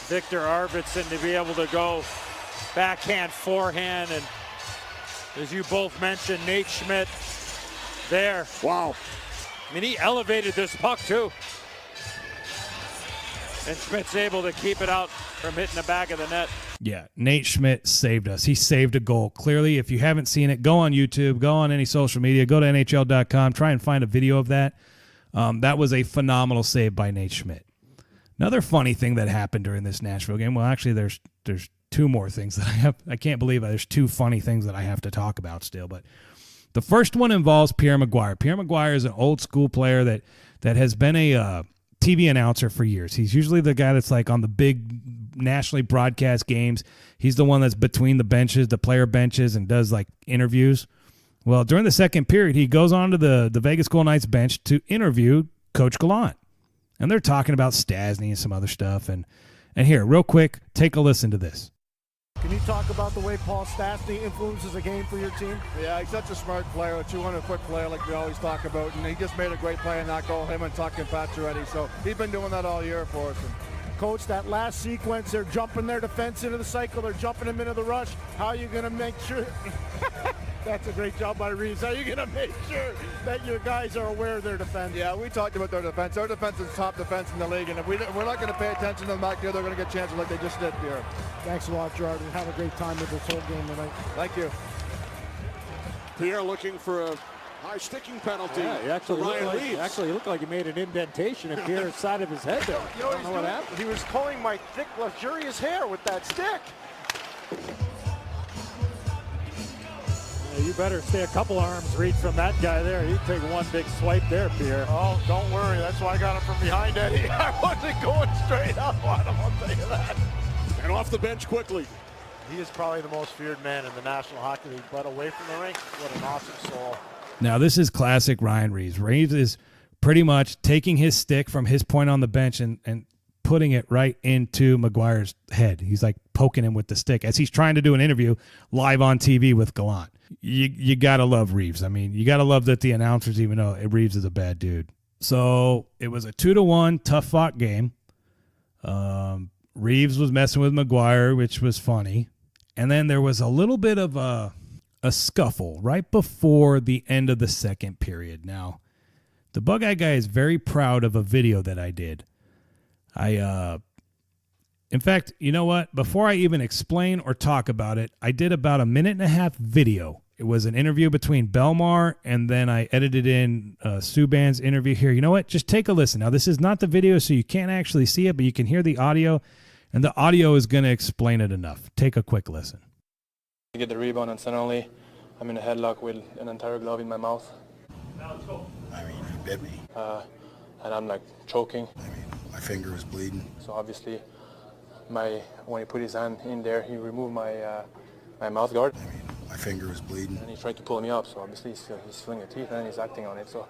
Victor Arvidsson to be able to go backhand, forehand, and as you both mentioned, Nate Schmidt there. Wow. I mean, he elevated this puck too. And Schmidt's able to keep it out from hitting the back of the net. Yeah, Nate Schmidt saved us. He saved a goal. Clearly, if you haven't seen it, go on YouTube, go on any social media, go to NHL.com, try and find a video of that. That was a phenomenal save by Nate Schmidt. Another funny thing that happened during this Nashville game, well, actually, there's two more things that I can't believe there's two funny things that I have to talk about still. But the first one involves Pierre McGuire. Pierre McGuire is an old school player that has been a TV announcer for years. He's usually the guy that's like on the big nationally broadcast games. He's the one that's between the benches, the player benches, and does like interviews. Well, during the second period, he goes on to the Vegas Golden Knights bench to interview Coach Gallant. And they're talking about Stasny and some other stuff. And here, real quick, take a listen to this. Can you talk about the way Paul Stasny influences a game for your team? Yeah, he's such a smart player, a 200-foot player like we always talk about. And he just made a great play in that goal, him and Tuck and Pacioretty. So he's been doing that all year for us. Coach, that last sequence, they're jumping their defense into the cycle. They're jumping them into the rush. How are you going to make sure? That's a great job by Reeves. How are you going to make sure that your guys are aware of their defense? Yeah, we talked about their defense. Our defense is top defense in the league, and if we're not going to pay attention to them back there, they're going to get chances like they just did here. Thanks a lot, Gerard, and have a great time with this whole game tonight. Thank you. Pierre looking for a high sticking penalty. Yeah, he actually looked like he made an indentation in Pierre's side of his head there. You know, I don't know what happened. He was pulling my thick, luxurious hair with that stick. You better stay a couple arms reach from that guy there. You take one big swipe there, Pierre. Oh, don't worry. That's why I got him from behind, Eddie. I wasn't going straight up on him, I'll tell you that. And off the bench quickly. He is probably the most feared man in the National Hockey League, but away from the rink, what an awesome soul. Now, this is classic Ryan Reeves. Reeves is pretty much taking his stick from his point on the bench and putting it right into McGuire's head. He's like poking him with the stick as he's trying to do an interview live on TV with Gallant. You got to love Reeves. I mean, you got to love that the announcers even know Reeves is a bad dude. So it was a 2-1 tough-fought game. Reeves was messing with McGuire, which was funny. And then there was a little bit of a scuffle right before the end of the second period. Now, the Bug-Eye guy is very proud of a video that I did. In fact, you know what? Before I even explain or talk about it, I did about a 1.5-minute video. It was an interview between Belmar, and then I edited in Subban's interview here. You know what? Just take a listen. Now, this is not the video, so you can't actually see it, but you can hear the audio, and the audio is going to explain it enough. Take a quick listen. I get the rebound, and suddenly I'm in a headlock with an entire glove in my mouth. Now let's go. I mean, you bit me. and I'm like choking. My finger was bleeding. So obviously, when he put his hand in there, he removed my mouth guard. My finger was bleeding. And he tried to pull me up, so obviously he's feeling the teeth and he's acting on it. So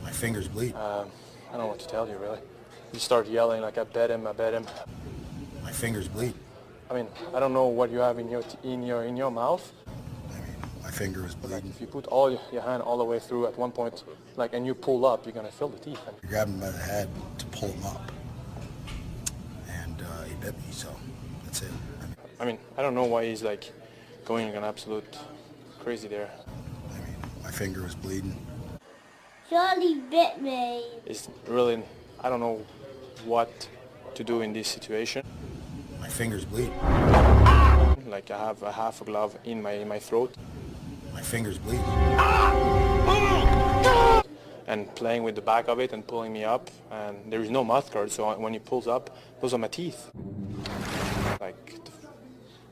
my finger's bleeding. I don't know what to tell you, really. He started yelling like, I bet him. My finger's bleeding. I mean, I don't know what you have in your mouth. My finger was bleeding. If you put all your hand all the way through at one point, and you pull up, you're gonna feel the teeth. I grabbed him by the head to pull him up, and he bit me. So that's it. I mean, I don't know why he's going an absolute crazy there. My finger was bleeding. Charlie bit me. It's really, I don't know what to do in this situation. My finger's bleeding. Like I have a half a glove in my throat. My finger's bleeding. And playing with the back of it and pulling me up, and there is no mouth guard, so when he pulls up, those are my teeth. I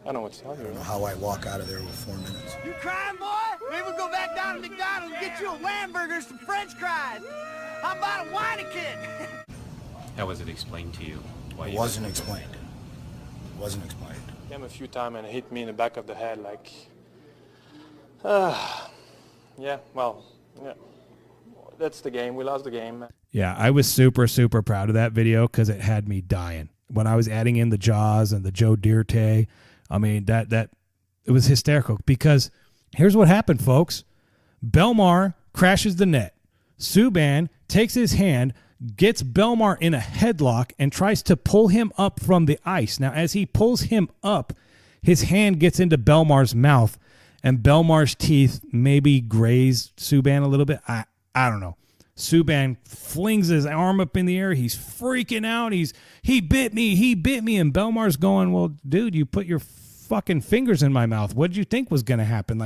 don't know what to tell you. I don't know how I walk out of there with 4 minutes. You crying, boy? Maybe we'll go back down to McDonald's and get you a Wham-burger, some French fries. How about a Weineken? How was it explained to you? It wasn't explained. It wasn't explained. He came a few times and hit me in the back of the head, yeah, that's the game. We lost the game. Yeah, I was super, super proud of that video because it had me dying. When I was adding in the Jaws and the Joe Dirte, I mean, that it was hysterical because here's what happened, folks. Belmar crashes the net. Subban takes his hand, gets Belmar in a headlock, and tries to pull him up from the ice. Now, as he pulls him up, his hand gets into Belmar's mouth, and Belmar's teeth maybe graze Subban a little bit. I don't know. Subban flings his arm up in the air. He's freaking out. He bit me. And Belmar's going, well, dude, you put your fucking fingers in my mouth. What did you think was going to happen?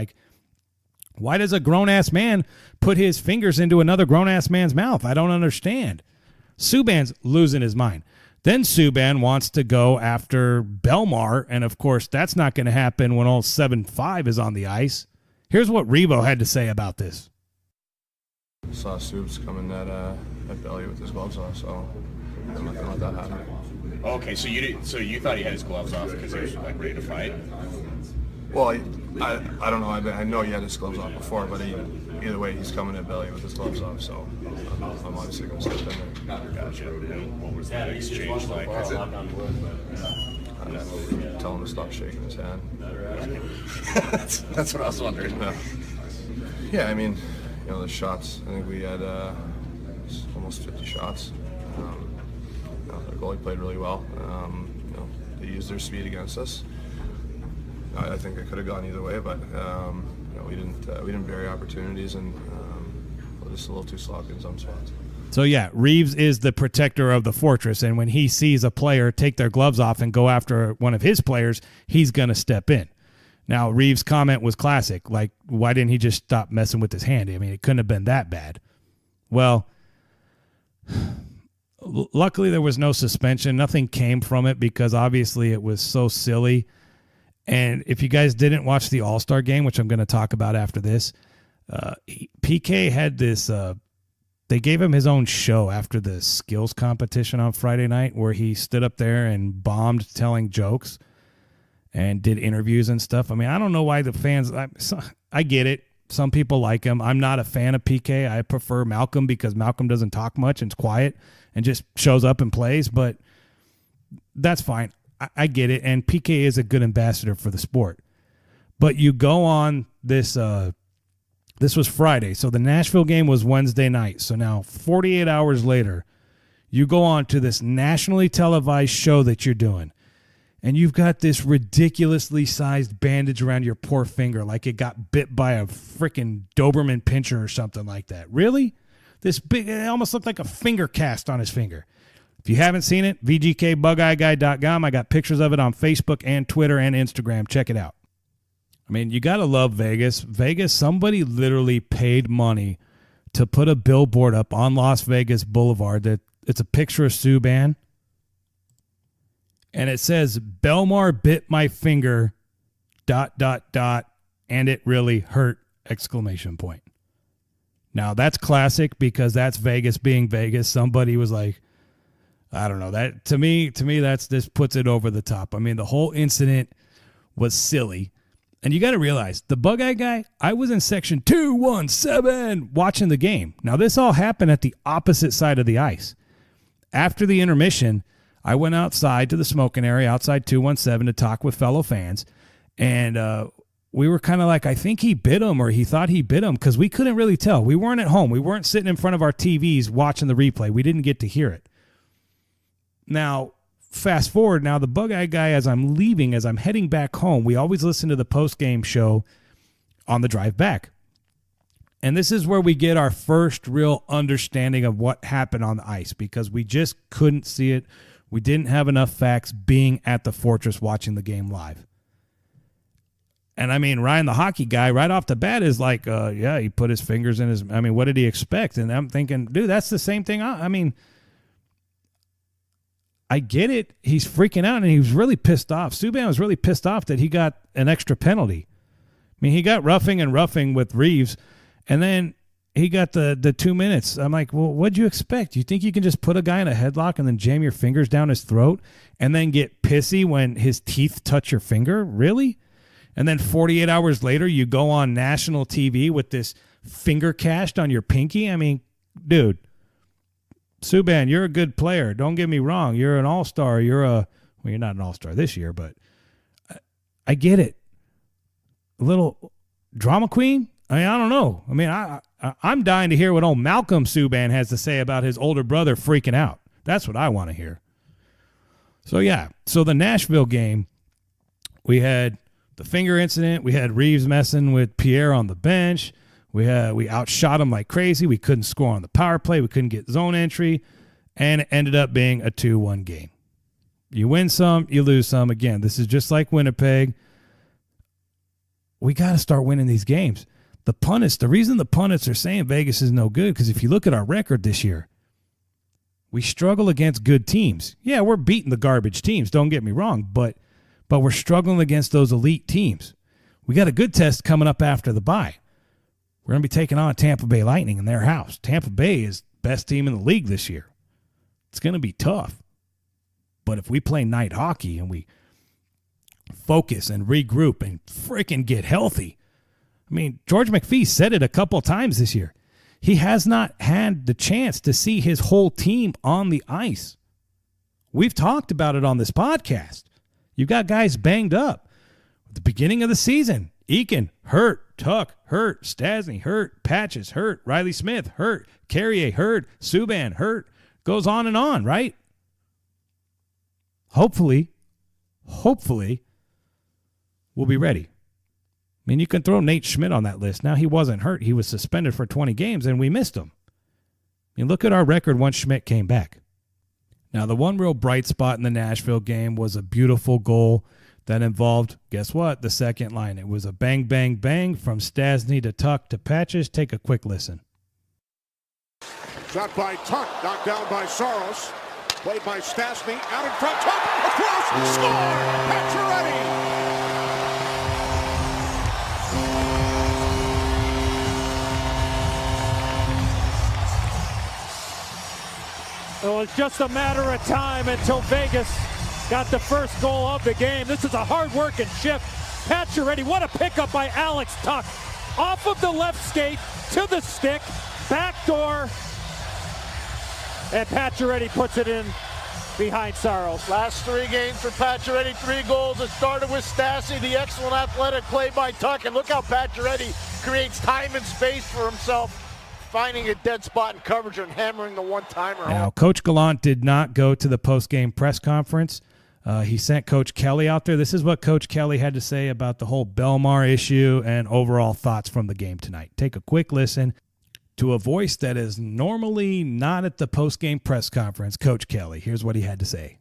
Why does a grown-ass man put his fingers into another grown-ass man's mouth? I don't understand. Subban's losing his mind. Then Subban wants to go after Belmar, and of course that's not going to happen when all 7'5" is on the ice. Here's what Revo had to say about this. Saw Subs coming at Belly with his gloves off, so I'm not gonna let that happen. Okay, so you thought he had his gloves off because he was ready to fight? Well, I don't know. I know he had his gloves off before, but either way, he's coming at Belly with his gloves off, so I'm obviously gonna step in there. Gotcha. And what was that exchange like? Tell him to stop shaking his hand. That's what I was wondering. Yeah, I mean, the shots, I think we had almost 50 shots. The goalie played really well. They used their speed against us. I think it could have gone either way, but we didn't bury opportunities, and we're just a little too sloppy in some spots. So yeah, Reeves is the protector of the fortress, and when he sees a player take their gloves off and go after one of his players, he's going to step in. Now, Reeves' comment was classic. Why didn't he just stop messing with his hand? I mean, it couldn't have been that bad. Well, luckily there was no suspension. Nothing came from it because obviously it was so silly. And if you guys didn't watch the All-Star game, which I'm going to talk about after this, PK had this, they gave him his own show after the skills competition on Friday night where he stood up there and bombed telling jokes and did interviews and stuff. I mean, I don't know why the fans, I get it. Some people like him. I'm not a fan of PK. I prefer Malcolm because Malcolm doesn't talk much and is quiet and just shows up and plays, but that's fine. I get it. And PK is a good ambassador for the sport. But you go on this, this was Friday. So the Nashville game was Wednesday night. So now 48 hours later, you go on to this nationally televised show that you're doing. And you've got this ridiculously sized bandage around your poor finger like it got bit by a freaking Doberman pinscher or something like that. Really? This big, it almost looked like a finger cast on his finger. If you haven't seen it, VGKbugeyeGuy.com. I got pictures of it on Facebook and Twitter and Instagram. Check it out. I mean, you got to love Vegas. Vegas, somebody literally paid money to put a billboard up on Las Vegas Boulevard that it's a picture of Subban. And it says, Belmar bit my finger, ... and it really hurt, ! Now, that's classic because that's Vegas being Vegas. Somebody was like, I don't know. That to me, that's this puts it over the top. I mean, the whole incident was silly. And you got to realize, the Bug-Eye Guy, I was in section 217 watching the game. Now, this all happened at the opposite side of the ice. After the intermission, I went outside to the smoking area outside 217 to talk with fellow fans. And we were kind of like, I think he bit him or he thought he bit him because we couldn't really tell. We weren't at home. We weren't sitting in front of our TVs watching the replay. We didn't get to hear it. Now, fast forward. Now, the Bug-Eye Guy, as I'm heading back home, we always listen to the post-game show on the drive back. And this is where we get our first real understanding of what happened on the ice because we just couldn't see it. We didn't have enough facts being at the Fortress watching the game live. And, I mean, Ryan, the hockey guy, right off the bat is like, yeah, he put his fingers in his – I mean, what did he expect? And I'm thinking, dude, that's the same thing. I mean, I get it. He's freaking out, and he was really pissed off. Subban was really pissed off that he got an extra penalty. I mean, he got roughing with Reeves, and then he got the 2 minutes. I'm like, well, what'd you expect? You think you can just put a guy in a headlock and then jam your fingers down his throat and then get pissy when his teeth touch your finger? Really? And then 48 hours later, you go on national TV with this finger cast on your pinky? I mean, dude, Subban, you're a good player. Don't get me wrong. You're an all-star. Well, you're not an all-star this year, but I get it. A little drama queen? I mean, I don't know. I mean, I'm dying to hear what old Malcolm Subban has to say about his older brother freaking out. That's what I want to hear. So, yeah. So, the Nashville game, we had the finger incident. We had Reeves messing with Pierre on the bench. We outshot him like crazy. We couldn't score on the power play. We couldn't get zone entry. And it ended up being a 2-1 game. You win some, you lose some. Again, this is just like Winnipeg. We got to start winning these games. The reason the pundits are saying Vegas is no good, because if you look at our record this year, we struggle against good teams. Yeah, we're beating the garbage teams, don't get me wrong, but we're struggling against those elite teams. We got a good test coming up after the bye. We're going to be taking on Tampa Bay Lightning in their house. Tampa Bay is best team in the league this year. It's going to be tough. But if we play night hockey and we focus and regroup and freaking get healthy, I mean, George McPhee said it a couple times this year. He has not had the chance to see his whole team on the ice. We've talked about it on this podcast. You've got guys banged up. At the beginning of the season, Eakin hurt, Tuck hurt, Stasny hurt, Patches hurt, Riley Smith hurt, Carrier hurt, Subban hurt. Goes on and on, right? Hopefully, we'll be ready. I mean, you can throw Nate Schmidt on that list. Now, he wasn't hurt. He was suspended for 20 games, and we missed him. I mean, look at our record once Schmidt came back. Now, the one real bright spot in the Nashville game was a beautiful goal that involved, guess what, the second line. It was a bang, bang, bang from Stasny to Tuck to Patches. Take a quick listen. Shot by Tuck, knocked down by Saros. Played by Stasny, out in front, Tuck, across, score! Pacioretty! It was just a matter of time until Vegas got the first goal of the game. This is a hard-working shift. Pacioretty, what a pickup by Alex Tuck. Off of the left skate to the stick, backdoor, and Pacioretty puts it in behind Saros. Last 3 games for Pacioretty, 3 goals. It started with Stassi, the excellent athletic play by Tuck, and look how Pacioretty creates time and space for himself, finding a dead spot in coverage and hammering the one-timer. Now, Coach Gallant did not go to the post-game press conference. He sent Coach Kelly out there. This is what Coach Kelly had to say about the whole Belmar issue and overall thoughts from the game tonight. Take a quick listen to a voice that is normally not at the post-game press conference. Coach Kelly, here's what he had to say.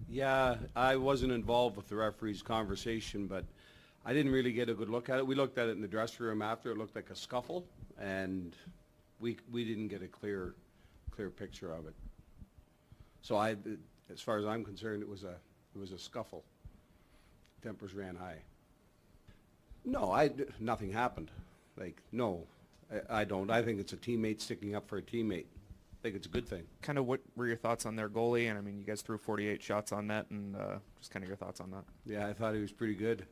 Yeah, I wasn't involved with the referee's conversation, but I didn't really get a good look at it. We looked at it in the dressing room after. It looked like a scuffle, and we didn't get a clear picture of it. So as far as I'm concerned, it was a scuffle. Tempers ran high. No, nothing happened. No. I don't. I think it's a teammate sticking up for a teammate. I think it's a good thing. Kind of what were your thoughts on their goalie? And I mean, you guys threw 48 shots on net, and just kind of your thoughts on that. Yeah, I thought he was pretty good.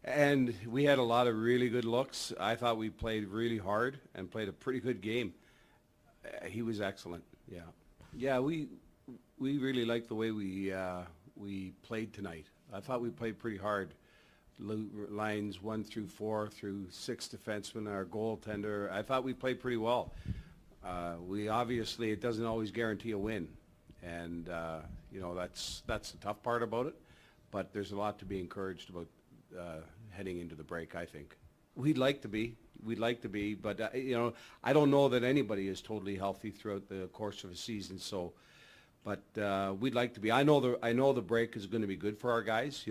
And we had a lot of really good looks. I thought we played really hard and played a pretty good game. He was excellent. Yeah. Yeah, we really liked the way we played tonight. I thought we played pretty hard. Lines 1 through 4 through 6 defensemen, our goaltender. I thought we played pretty well. We obviously, it doesn't always guarantee a win, and that's the tough part about it. But there's a lot to be encouraged about heading into the break. I think we'd like to be, but I don't know that anybody is totally healthy throughout the course of a season. So, but we'd like to be. I know the break is going to be good for our guys.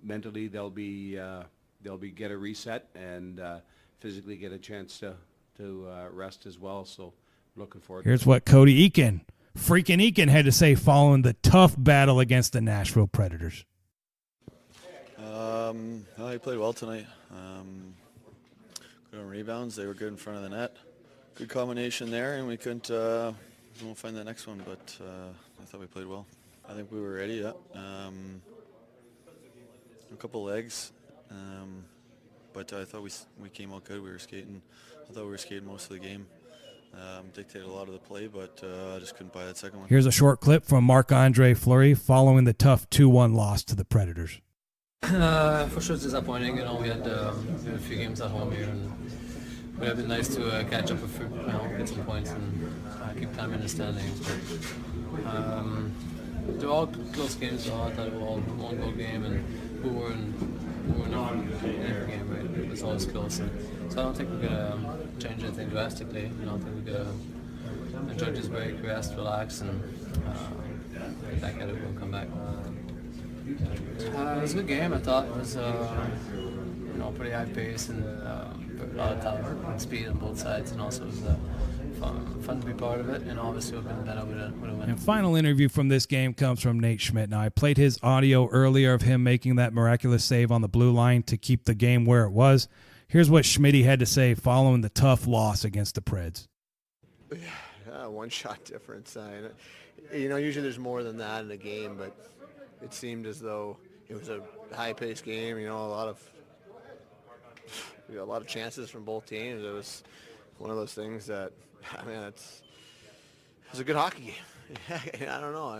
Mentally they'll be get a reset and physically get a chance to rest as well. So. Looking forward. Here's what Cody freaking Eakin had to say following the tough battle against the Nashville Predators. He played well tonight. Good on rebounds. They were good in front of the net. Good combination there, and we couldn't won't find the next one, but I thought we played well. I think we were ready, yeah. A couple legs, but I thought we came out good. We were skating. I thought we were skating most of the game. Dictated a lot of the play, but I just couldn't buy that second one. Here's a short clip from Marc-Andre Fleury following the tough 2-1 loss to the Predators. For sure it's disappointing. We had a few games at home here, and it would have been nice to catch up with get some points and keep time in the standings. But they're all close games, so I thought it was all one-goal game, and we were in every game, right? It was always close. So I don't think we're gonna change anything drastically. I don't think we're gonna enjoy this break, rest, relax, and get back at it. We'll come back. It was a good game. I thought it was pretty high pace and a lot of talent and speed on both sides, and also it was fun to be part of it. And obviously we've been better with a win. And final interview from this game comes from Nate Schmidt. Now I played his audio earlier of him making that miraculous save on the blue line to keep the game where it was. Here's what Schmidt had to say following the tough loss against the Preds. Yeah, one shot difference. Usually there's more than that in a game, but it seemed as though it was a high-paced game. A lot of chances from both teams. It was one of those things that, it was a good hockey game. I don't know.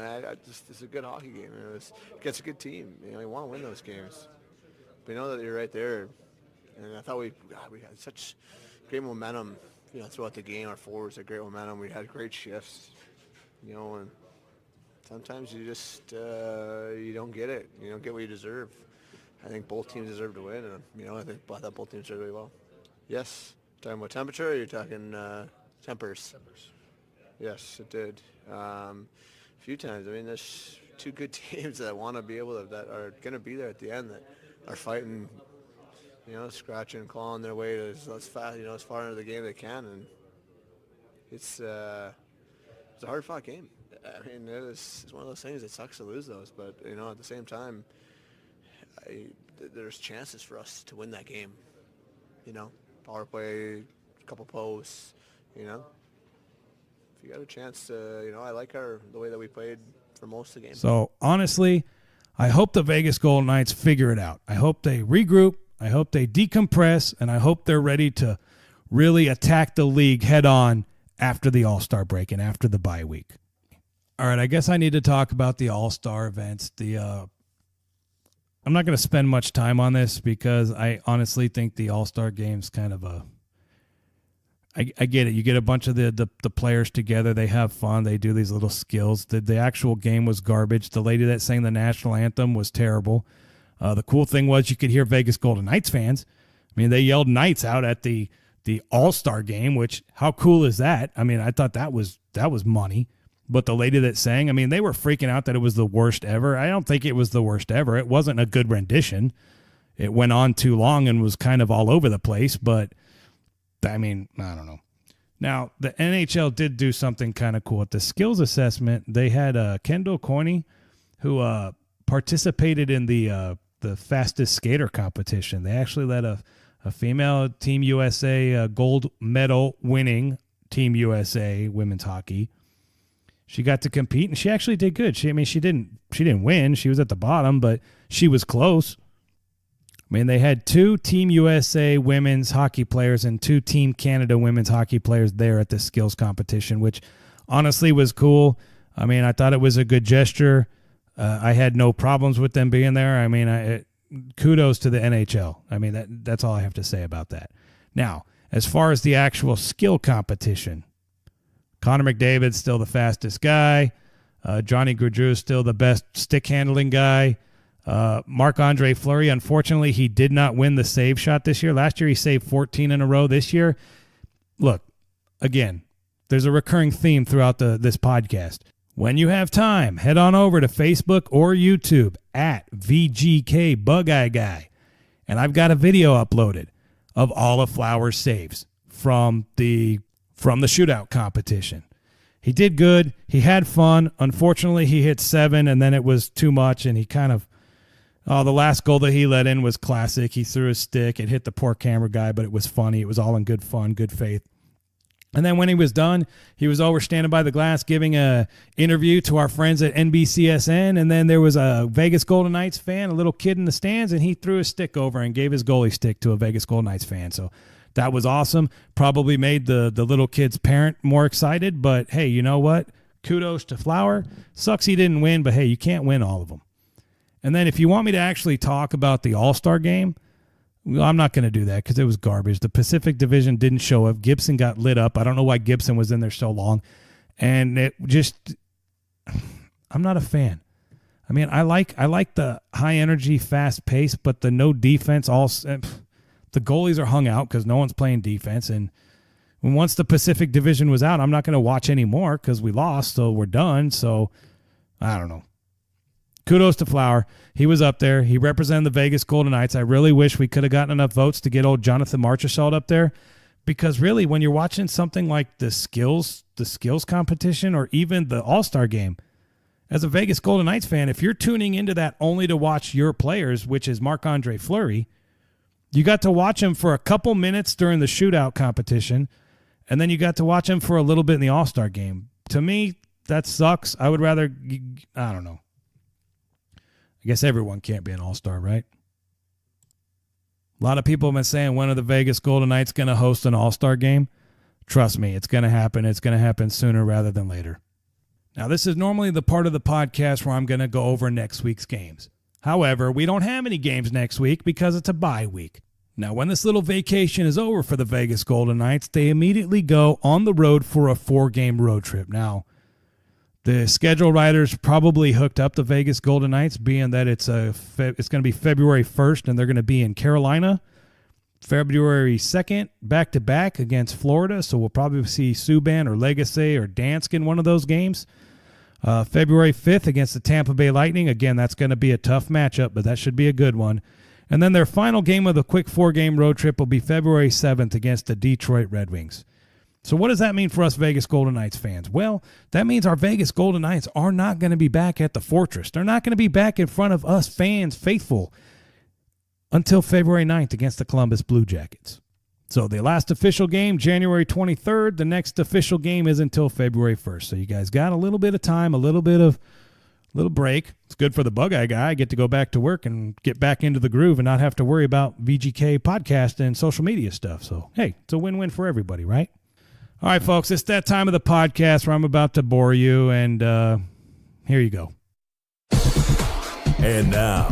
It's a good hockey game. It gets a good team. You want to win those games. But you know that you're right there. And I thought we had such great momentum, throughout the game. Our forwards had great momentum. We had great shifts, and sometimes you just you don't get it. You don't get what you deserve. I think both teams deserve to win, and I thought both teams did really well. Yes. Talking about temperature, or you're talking tempers? Yes, it did. A few times. There's two good teams that want to be able to, that are going to be there at the end, that are fighting. Scratching and clawing their way to as fast, as far into the game they can, and it's a hard-fought game. It's one of those things that sucks to lose those, but at the same time, there's chances for us to win that game. Power play, a couple posts. If you got a chance to, I like the way that we played for most of the game. So honestly, I hope the Vegas Golden Knights figure it out. I hope they regroup. I hope they decompress, and I hope they're ready to really attack the league head-on after the All-Star break and after the bye week. All right, I guess I need to talk about the All-Star events. I'm not going to spend much time on this because I honestly think the All-Star game's kind of I get it. You get a bunch of the players together. They have fun. They do these little skills. The actual game was garbage. The lady that sang the national anthem was terrible. The cool thing was you could hear Vegas Golden Knights fans. They yelled Knights out at the All-Star game, which how cool is that? I thought that was money. But the lady that sang, they were freaking out that it was the worst ever. I don't think it was the worst ever. It wasn't a good rendition. It went on too long and was kind of all over the place, but I don't know. Now, the NHL did do something kind of cool. At the skills assessment, they had Kendall Corney, who participated in the fastest skater competition. They actually let a a female Team USA gold medal winning Team USA women's hockey. She got to compete, and she actually did good. She didn't win. She was at the bottom, but she was close. I mean, they had 2 Team USA women's hockey players and 2 Team Canada women's hockey players there at the skills competition, which honestly was cool. I mean, I thought it was a good gesture. I had no problems with them being there. I mean, kudos to the NHL. I mean, that's all I have to say about that. Now, as far as the actual skill competition, Connor McDavid's still the fastest guy. Johnny Gaudreau's still the best stick-handling guy. Marc-Andre Fleury, unfortunately, he did not win the save shot this year. Last year, he saved 14 in a row. This year, look, again, there's a recurring theme throughout this podcast. When you have time, head on over to Facebook or YouTube at VGKbugeyeGuy. And I've got a video uploaded of all of Flowers' saves from the shootout competition. He did good. He had fun. Unfortunately, he hit 7, and then it was too much, and he kind of the last goal that he let in was classic. He threw his stick. It hit the poor camera guy, but it was funny. It was all in good fun, good faith. And then when he was done, he was over standing by the glass giving a interview to our friends at NBCSN, and then there was a Vegas Golden Knights fan, a little kid in the stands, and he threw his stick over and gave his goalie stick to a Vegas Golden Knights fan. So that was awesome. Probably made the little kid's parent more excited, but hey, you know what? Kudos to Flower. Sucks he didn't win, but hey, you can't win all of them. And then if you want me to actually talk about the All-Star game, well, I'm not going to do that because it was garbage. The Pacific Division didn't show up. Gibson got lit up. I don't know why Gibson was in there so long. And it just, I'm not a fan. I mean, I like the high energy, fast pace, but the no defense, the goalies are hung out because no one's playing defense. And once the Pacific Division was out, I'm not going to watch anymore because we lost, so we're done. So I don't know. Kudos to Flower. He was up there. He represented the Vegas Golden Knights. I really wish we could have gotten enough votes to get old Jonathan Marchessault up there, because really when you're watching something like the skills competition or even the All-Star game, as a Vegas Golden Knights fan, if you're tuning into that only to watch your players, which is Marc-Andre Fleury, you got to watch him for a couple minutes during the shootout competition, and then you got to watch him for a little bit in the All-Star game. To me, that sucks. I would rather, I don't know. I guess everyone can't be an all-star, right? A lot of people have been saying, when are the Vegas Golden Knights going to host an all-star game? Trust me, it's going to happen. It's going to happen sooner rather than later. Now, this is normally the part of the podcast where I'm going to go over next week's games. However, we don't have any games next week because it's a bye week. Now, when this little vacation is over for the Vegas Golden Knights, they immediately go on the road for a 4-game road trip. Now, the schedule writers probably hooked up the Vegas Golden Knights, being that it's going to be February 1st, and they're going to be in Carolina. February 2nd, back-to-back against Florida, so we'll probably see Subban or Legacy or Dansk in one of those games. February 5th against the Tampa Bay Lightning. Again, that's going to be a tough matchup, but that should be a good one. And then their final game of the quick 4-game road trip will be February 7th against the Detroit Red Wings. So what does that mean for us Vegas Golden Knights fans? Well, that means our Vegas Golden Knights are not going to be back at the Fortress. They're not going to be back in front of us fans, faithful, until February 9th against the Columbus Blue Jackets. So the last official game, January 23rd. The next official game is until February 1st. So you guys got a little bit of time, a little break. It's good for the Bug-Eye guy. I get to go back to work and get back into the groove and not have to worry about VGK podcast and social media stuff. So, hey, it's a win-win for everybody, right? All right, folks, it's that time of the podcast where I'm about to bore you, and here you go. And now,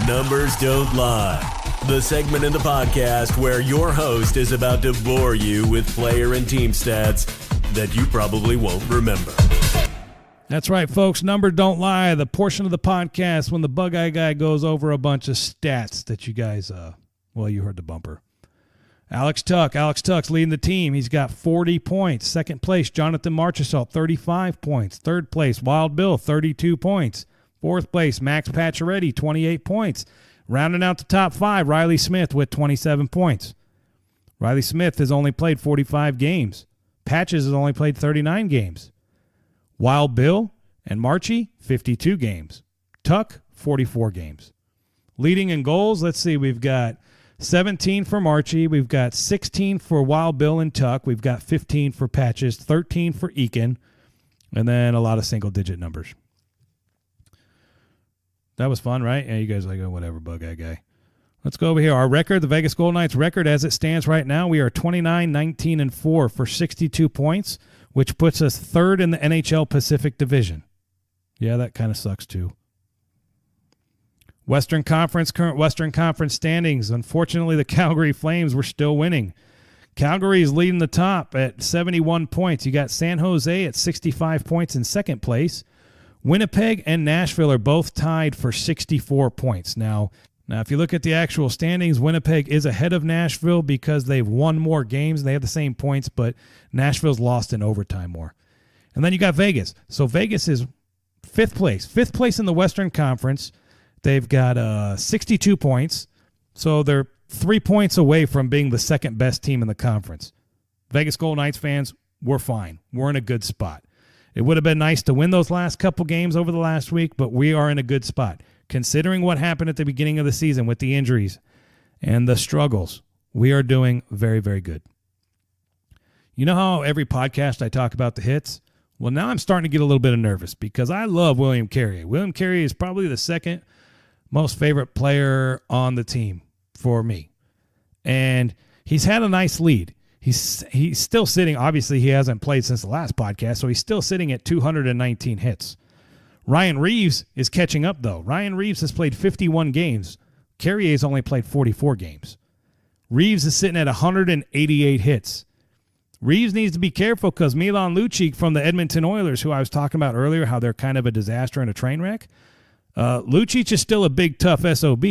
Numbers Don't Lie, the segment in the podcast where your host is about to bore you with player and team stats that you probably won't remember. That's right, folks. Numbers Don't Lie, the portion of the podcast when the Bug-Eye guy goes over a bunch of stats that you guys, you heard the bumper. Alex Tuck's leading the team. He's got 40 points. Second place, Jonathan Marchessault, 35 points. Third place, Wild Bill, 32 points. Fourth place, Max Pacioretty, 28 points. Rounding out the top 5, Riley Smith with 27 points. Riley Smith has only played 45 games. Patches has only played 39 games. Wild Bill and Marchie, 52 games. Tuck, 44 games. Leading in goals, let's see, we've got 17 for Marchie. We've got 16 for Wild Bill and Tuck. We've got 15 for Patches, 13 for Eakin, and then a lot of single-digit numbers. That was fun, right? Yeah, you guys are like, oh, whatever, Bug-Eye Guy. Let's go over here. Our record, the Vegas Golden Knights record as it stands right now, we are 29-19-4 for 62 points, which puts us third in the NHL Pacific Division. Yeah, that kind of sucks too. Western Conference, current Western Conference standings. Unfortunately, the Calgary Flames were still winning. Calgary is leading the top at 71 points. You got San Jose at 65 points in second place. Winnipeg and Nashville are both tied for 64 points. Now, if you look at the actual standings, Winnipeg is ahead of Nashville because they've won more games. They have the same points, but Nashville's lost in overtime more. And then you got Vegas. So Vegas is fifth place in the Western Conference. They've got 62 points, so they're 3 points away from being the second best team in the conference. Vegas Golden Knights fans, we're fine. We're in a good spot. It would have been nice to win those last couple games over the last week, but we are in a good spot. Considering what happened at the beginning of the season with the injuries and the struggles, we are doing very, very good. You know how every podcast I talk about the hits? Well, now I'm starting to get a little bit of nervous because I love William Carrier. William Carrier is probably the second most favorite player on the team for me. And he's had a nice lead. He's still sitting. Obviously, he hasn't played since the last podcast, so he's still sitting at 219 hits. Ryan Reeves is catching up, though. Ryan Reeves has played 51 games. Carrier's only played 44 games. Reeves is sitting at 188 hits. Reeves needs to be careful because Milan Lucic from the Edmonton Oilers, who I was talking about earlier, how they're kind of a disaster and a train wreck, Lucic is still a big, tough SOB,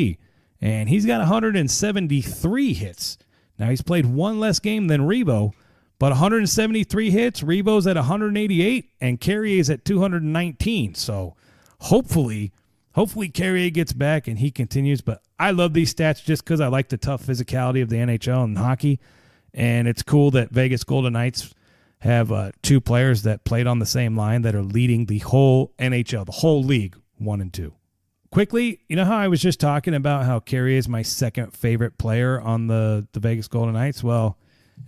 and he's got 173 hits. Now, he's played one less game than Revo, but 173 hits, Revo's at 188, and Carrier's at 219. So hopefully Carrier gets back and he continues. But I love these stats just because I like the tough physicality of the NHL and hockey. And it's cool that Vegas Golden Knights have two players that played on the same line that are leading the whole NHL, the whole league, 1 and 2. Quickly, you know how I was just talking about how Carrier is my second favorite player on the Vegas Golden Knights? Well,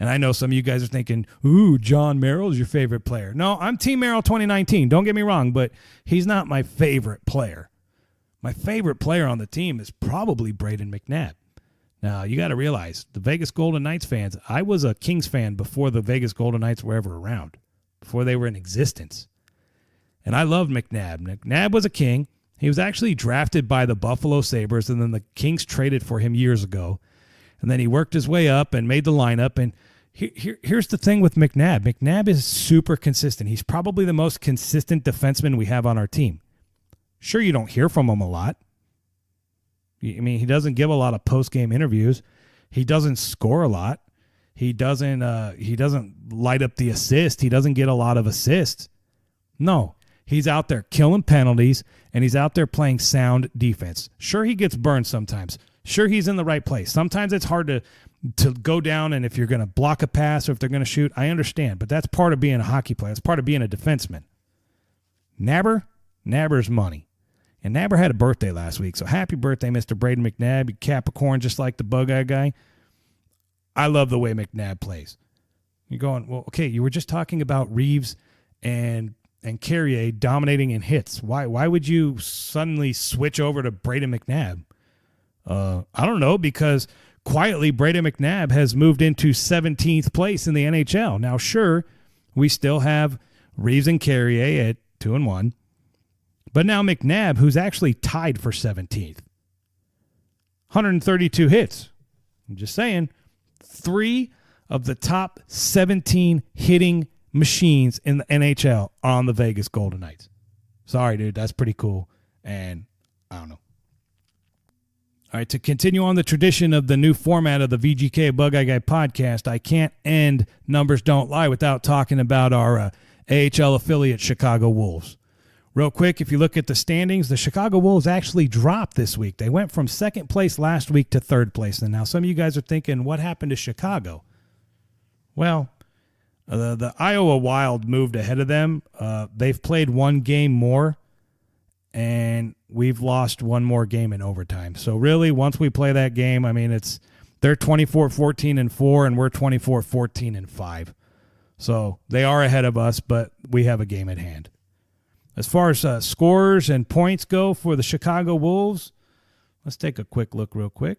and I know some of you guys are thinking, ooh, John Merrill's your favorite player. No, I'm Team Merrill 2019. Don't get me wrong, but he's not my favorite player. My favorite player on the team is probably Brayden McNabb. Now, you got to realize, the Vegas Golden Knights fans, I was a Kings fan before the Vegas Golden Knights were ever around, before they were in existence. And I loved McNabb. McNabb was a King. He was actually drafted by the Buffalo Sabres, and then the Kings traded for him years ago. And then he worked his way up and made the lineup. And here's the thing with McNabb. McNabb is super consistent. He's probably the most consistent defenseman we have on our team. Sure, you don't hear from him a lot. I mean, he doesn't give a lot of post-game interviews. He doesn't score a lot. He doesn't light up the assist. He doesn't get a lot of assists. No, he's out there killing penalties, and he's out there playing sound defense. Sure, he gets burned sometimes. Sure, he's in the right place. Sometimes it's hard to go down, and if you're going to block a pass or if they're going to shoot, I understand. But that's part of being a hockey player. It's part of being a defenseman. Nabber's money. And Nabber had a birthday last week, so happy birthday, Mr. Brayden McNabb. You Capricorn just like the Bug-Eye Guy. I love the way McNabb plays. You're going, well, okay, you were just talking about Reeves and Carrier dominating in hits. Why would you suddenly switch over to Brayden McNabb? I don't know, because quietly Brayden McNabb has moved into 17th place in the NHL. Now, sure, we still have Reeves and Carrier at 2-1. But now McNabb, who's actually tied for 17th. 132 hits. I'm just saying, 3 of the top 17 hitting machines in the NHL on the Vegas Golden Knights. Sorry, dude, that's pretty cool. And I don't know. All right, to continue on the tradition of the new format of the VGK Bug-Eye Guy podcast, I can't end Numbers Don't Lie without talking about our AHL affiliate, Chicago Wolves. Real quick, if you look at the standings, the Chicago Wolves actually dropped this week. They went from second place last week to third place. And now some of you guys are thinking, what happened to Chicago? Well, the Iowa Wild moved ahead of them. They've played one game more, and we've lost one more game in overtime. So really, once we play that game, I mean, they're 24-14-4, and we're 24-14-5. So they are ahead of us, but we have a game at hand. As far as scores and points go for the Chicago Wolves, let's take a quick look real quick.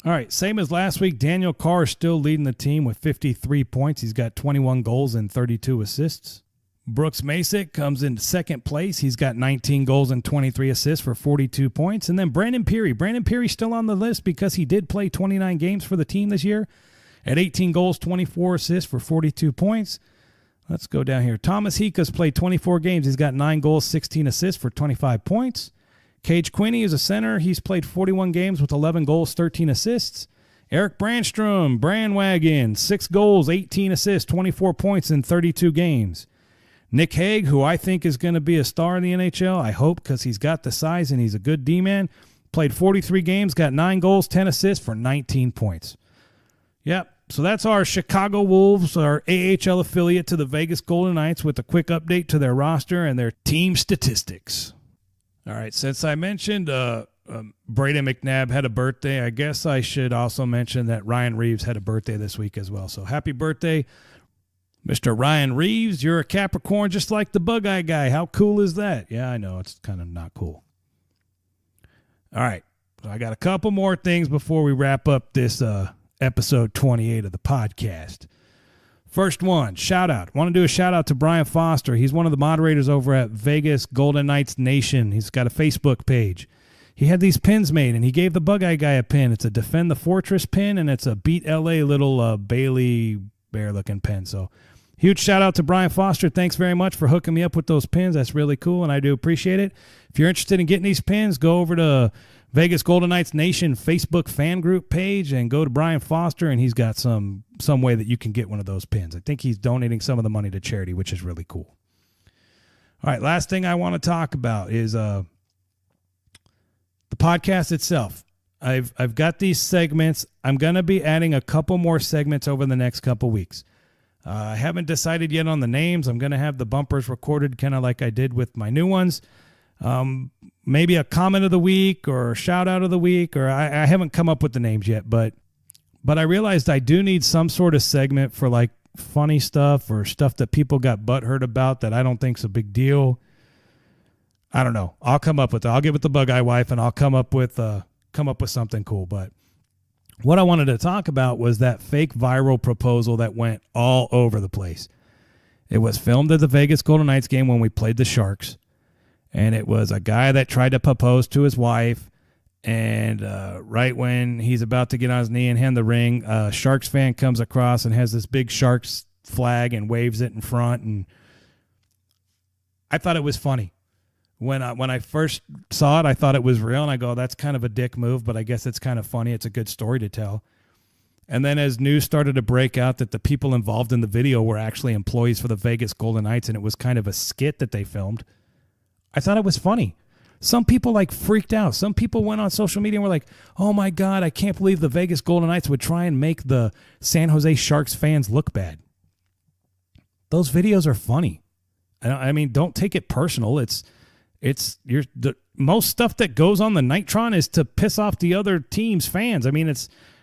All right, same as last week, Daniel Carr is still leading the team with 53 points. He's got 21 goals and 32 assists. Brooks Masick comes in second place. He's got 19 goals and 23 assists for 42 points. And then Brandon Peary. Brandon Peary's still on the list because he did play 29 games for the team this year at 18 goals, 24 assists for 42 points. Let's go down here. Thomas Hika's played 24 games. He's got 9 goals, 16 assists for 25 points. Cage Quinney is a center. He's played 41 games with 11 goals, 13 assists. Eric Brandstrom, Brandwagon, 6 goals, 18 assists, 24 points in 32 games. Nick Hague, who I think is going to be a star in the NHL, I hope, because he's got the size and he's a good D-man, played 43 games, got 9 goals, 10 assists for 19 points. Yep, so that's our Chicago Wolves, our AHL affiliate to the Vegas Golden Knights, with a quick update to their roster and their team statistics. All right, since I mentioned Braden McNabb had a birthday, I guess I should also mention that Ryan Reeves had a birthday this week as well. So happy birthday, Mr. Ryan Reeves. You're a Capricorn just like the Bug-Eye Guy. How cool is that? Yeah, I know. It's kind of not cool. All right. So I got a couple more things before we wrap up this episode 28 of the podcast. First one, shout out. Want to do a shout out to Brian Foster. He's one of the moderators over at Vegas Golden Knights Nation. He's got a Facebook page. He had these pins made, and he gave the Bug-Eye Guy a pin. It's a Defend the Fortress pin, and it's a Beat LA little Bailey bear-looking pin. So huge shout out to Brian Foster. Thanks very much for hooking me up with those pins. That's really cool, and I do appreciate it. If you're interested in getting these pins, go over to Vegas Golden Knights Nation Facebook fan group page and go to Brian Foster, and he's got some way that you can get one of those pins. I think he's donating some of the money to charity, which is really cool. All right, last thing I want to talk about is the podcast itself. I've got these segments. I'm going to be adding a couple more segments over the next couple weeks. I haven't decided yet on the names. I'm going to have the bumpers recorded kind of like I did with my new ones. Maybe a comment of the week or a shout out of the week, or I haven't come up with the names yet, but I realized I do need some sort of segment for like funny stuff or stuff that people got butthurt about that I don't think's a big deal. I don't know. I'll come up with it. I'll get with the Bug-Eye wife and I'll come up with something cool. But what I wanted to talk about was that fake viral proposal that went all over the place. It was filmed at the Vegas Golden Knights game when we played the Sharks. And it was a guy that tried to propose to his wife. And right when he's about to get on his knee and hand the ring, a Sharks fan comes across and has this big Sharks flag and waves it in front. And I thought it was funny. When I first saw it, I thought it was real. And I go, that's kind of a dick move, but I guess it's kind of funny. It's a good story to tell. And then as news started to break out that the people involved in the video were actually employees for the Vegas Golden Knights, and it was kind of a skit that they filmed, I thought it was funny. Some people like freaked out. Some people went on social media and were like, oh my God, I can't believe the Vegas Golden Knights would try and make the San Jose Sharks fans look bad. Those videos are funny. I mean, don't take it personal. The most stuff that goes on the Nitron is to piss off the other team's fans. I mean,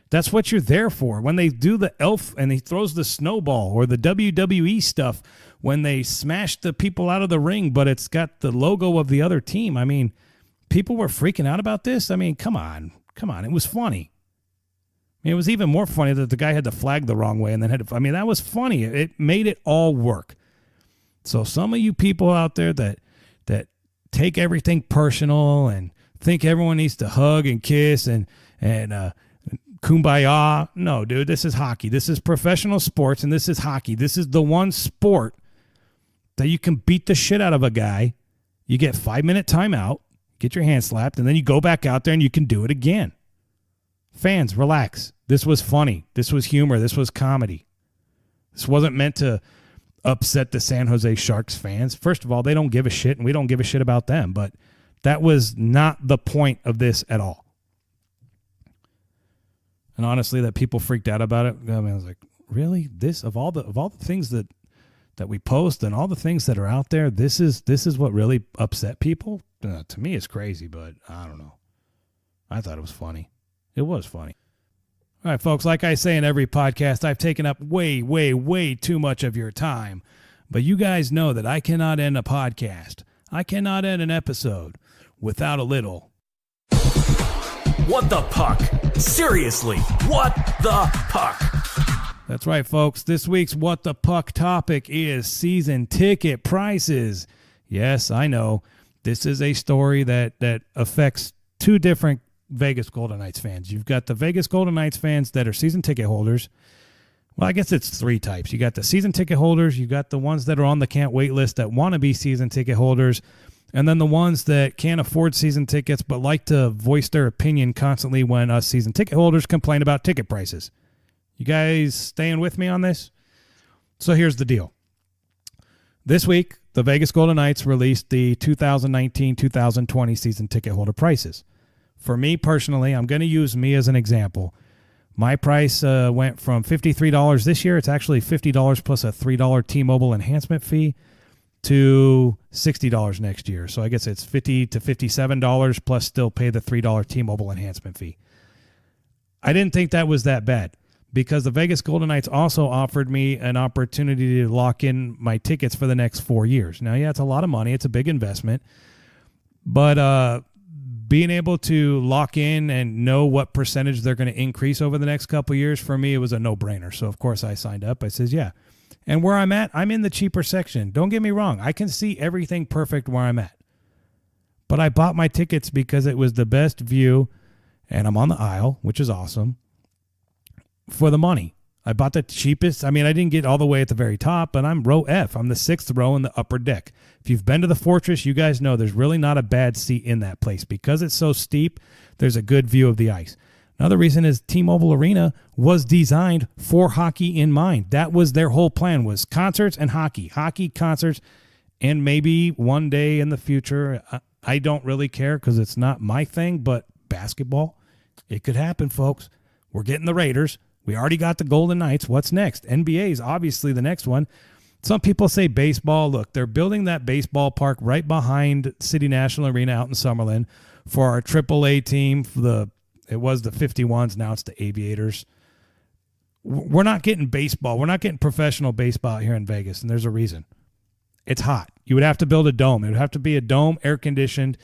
that's what you're there for. When they do the elf and he throws the snowball, or the WWE stuff when they smash the people out of the ring, but it's got the logo of the other team. I mean, people were freaking out about this. I mean, come on. It was funny. I mean, it was even more funny that the guy had the flag the wrong way and then that was funny. It made it all work. So some of you people out there that take everything personal and think everyone needs to hug and kiss and kumbaya. No, dude, this is hockey. This is professional sports, and this is hockey. This is the one sport that you can beat the shit out of a guy. You get 5-minute timeout, get your hand slapped, and then you go back out there and you can do it again. Fans, relax. This was funny. This was humor. This was comedy. This wasn't meant to upset the San Jose Sharks fans. First of all, they don't give a shit, and we don't give a shit about them, but that was not the point of this at all. And honestly, that people freaked out about it, I mean, I was like, really? This of all the things that that we post and all the things that are out there, this is what really upset people. To me, it's crazy, but I don't know. I thought it was funny. It was funny. All right, folks, like I say in every podcast, I've taken up way, way, way too much of your time. But you guys know that I cannot end a podcast. I cannot end an episode without a little. What the puck? Seriously, what the puck? That's right, folks. This week's What the Puck topic is season ticket prices. Yes, I know. This is a story that affects two different Vegas Golden Knights fans. You've got the Vegas Golden Knights fans that are season ticket holders. Well, I guess it's three types. You got the season ticket holders, you got the ones that are on the can't wait list that want to be season ticket holders, and then the ones that can't afford season tickets but like to voice their opinion constantly when us season ticket holders complain about ticket prices. You guys staying with me on this? So here's the deal. This week, the Vegas Golden Knights released the 2019-2020 season ticket holder prices. For me personally, I'm going to use me as an example. My price went from $53 this year. It's actually $50 plus a $3 T-Mobile enhancement fee to $60 next year. So I guess it's $50 to $57 plus still pay the $3 T-Mobile enhancement fee. I didn't think that was that bad, because the Vegas Golden Knights also offered me an opportunity to lock in my tickets for the next 4 years. Now, yeah, it's a lot of money. It's a big investment. But being able to lock in and know what percentage they're going to increase over the next couple of years, for me, it was a no-brainer. So, of course, I signed up. I says, yeah. And where I'm at, I'm in the cheaper section. Don't get me wrong. I can see everything perfect where I'm at. But I bought my tickets because it was the best view, and I'm on the aisle, which is awesome, for the money. I bought the cheapest. I mean, I didn't get all the way at the very top, but I'm row F. I'm the 6th row in the upper deck. If you've been to the Fortress, you guys know there's really not a bad seat in that place. Because it's so steep, there's a good view of the ice. Another reason is T-Mobile Arena was designed for hockey in mind. That was their whole plan, was concerts and hockey. Hockey, concerts, and maybe one day in the future, I don't really care because it's not my thing, but basketball, it could happen, folks. We're getting the Raiders. We already got the Golden Knights. What's next? NBA is obviously the next one. Some people say baseball. Look, they're building that baseball park right behind City National Arena out in Summerlin for our AAA team. It was the 51s. Now it's the Aviators. We're not getting baseball. We're not getting professional baseball out here in Vegas, and there's a reason. It's hot. You would have to build a dome. It would have to be a dome, air conditioned,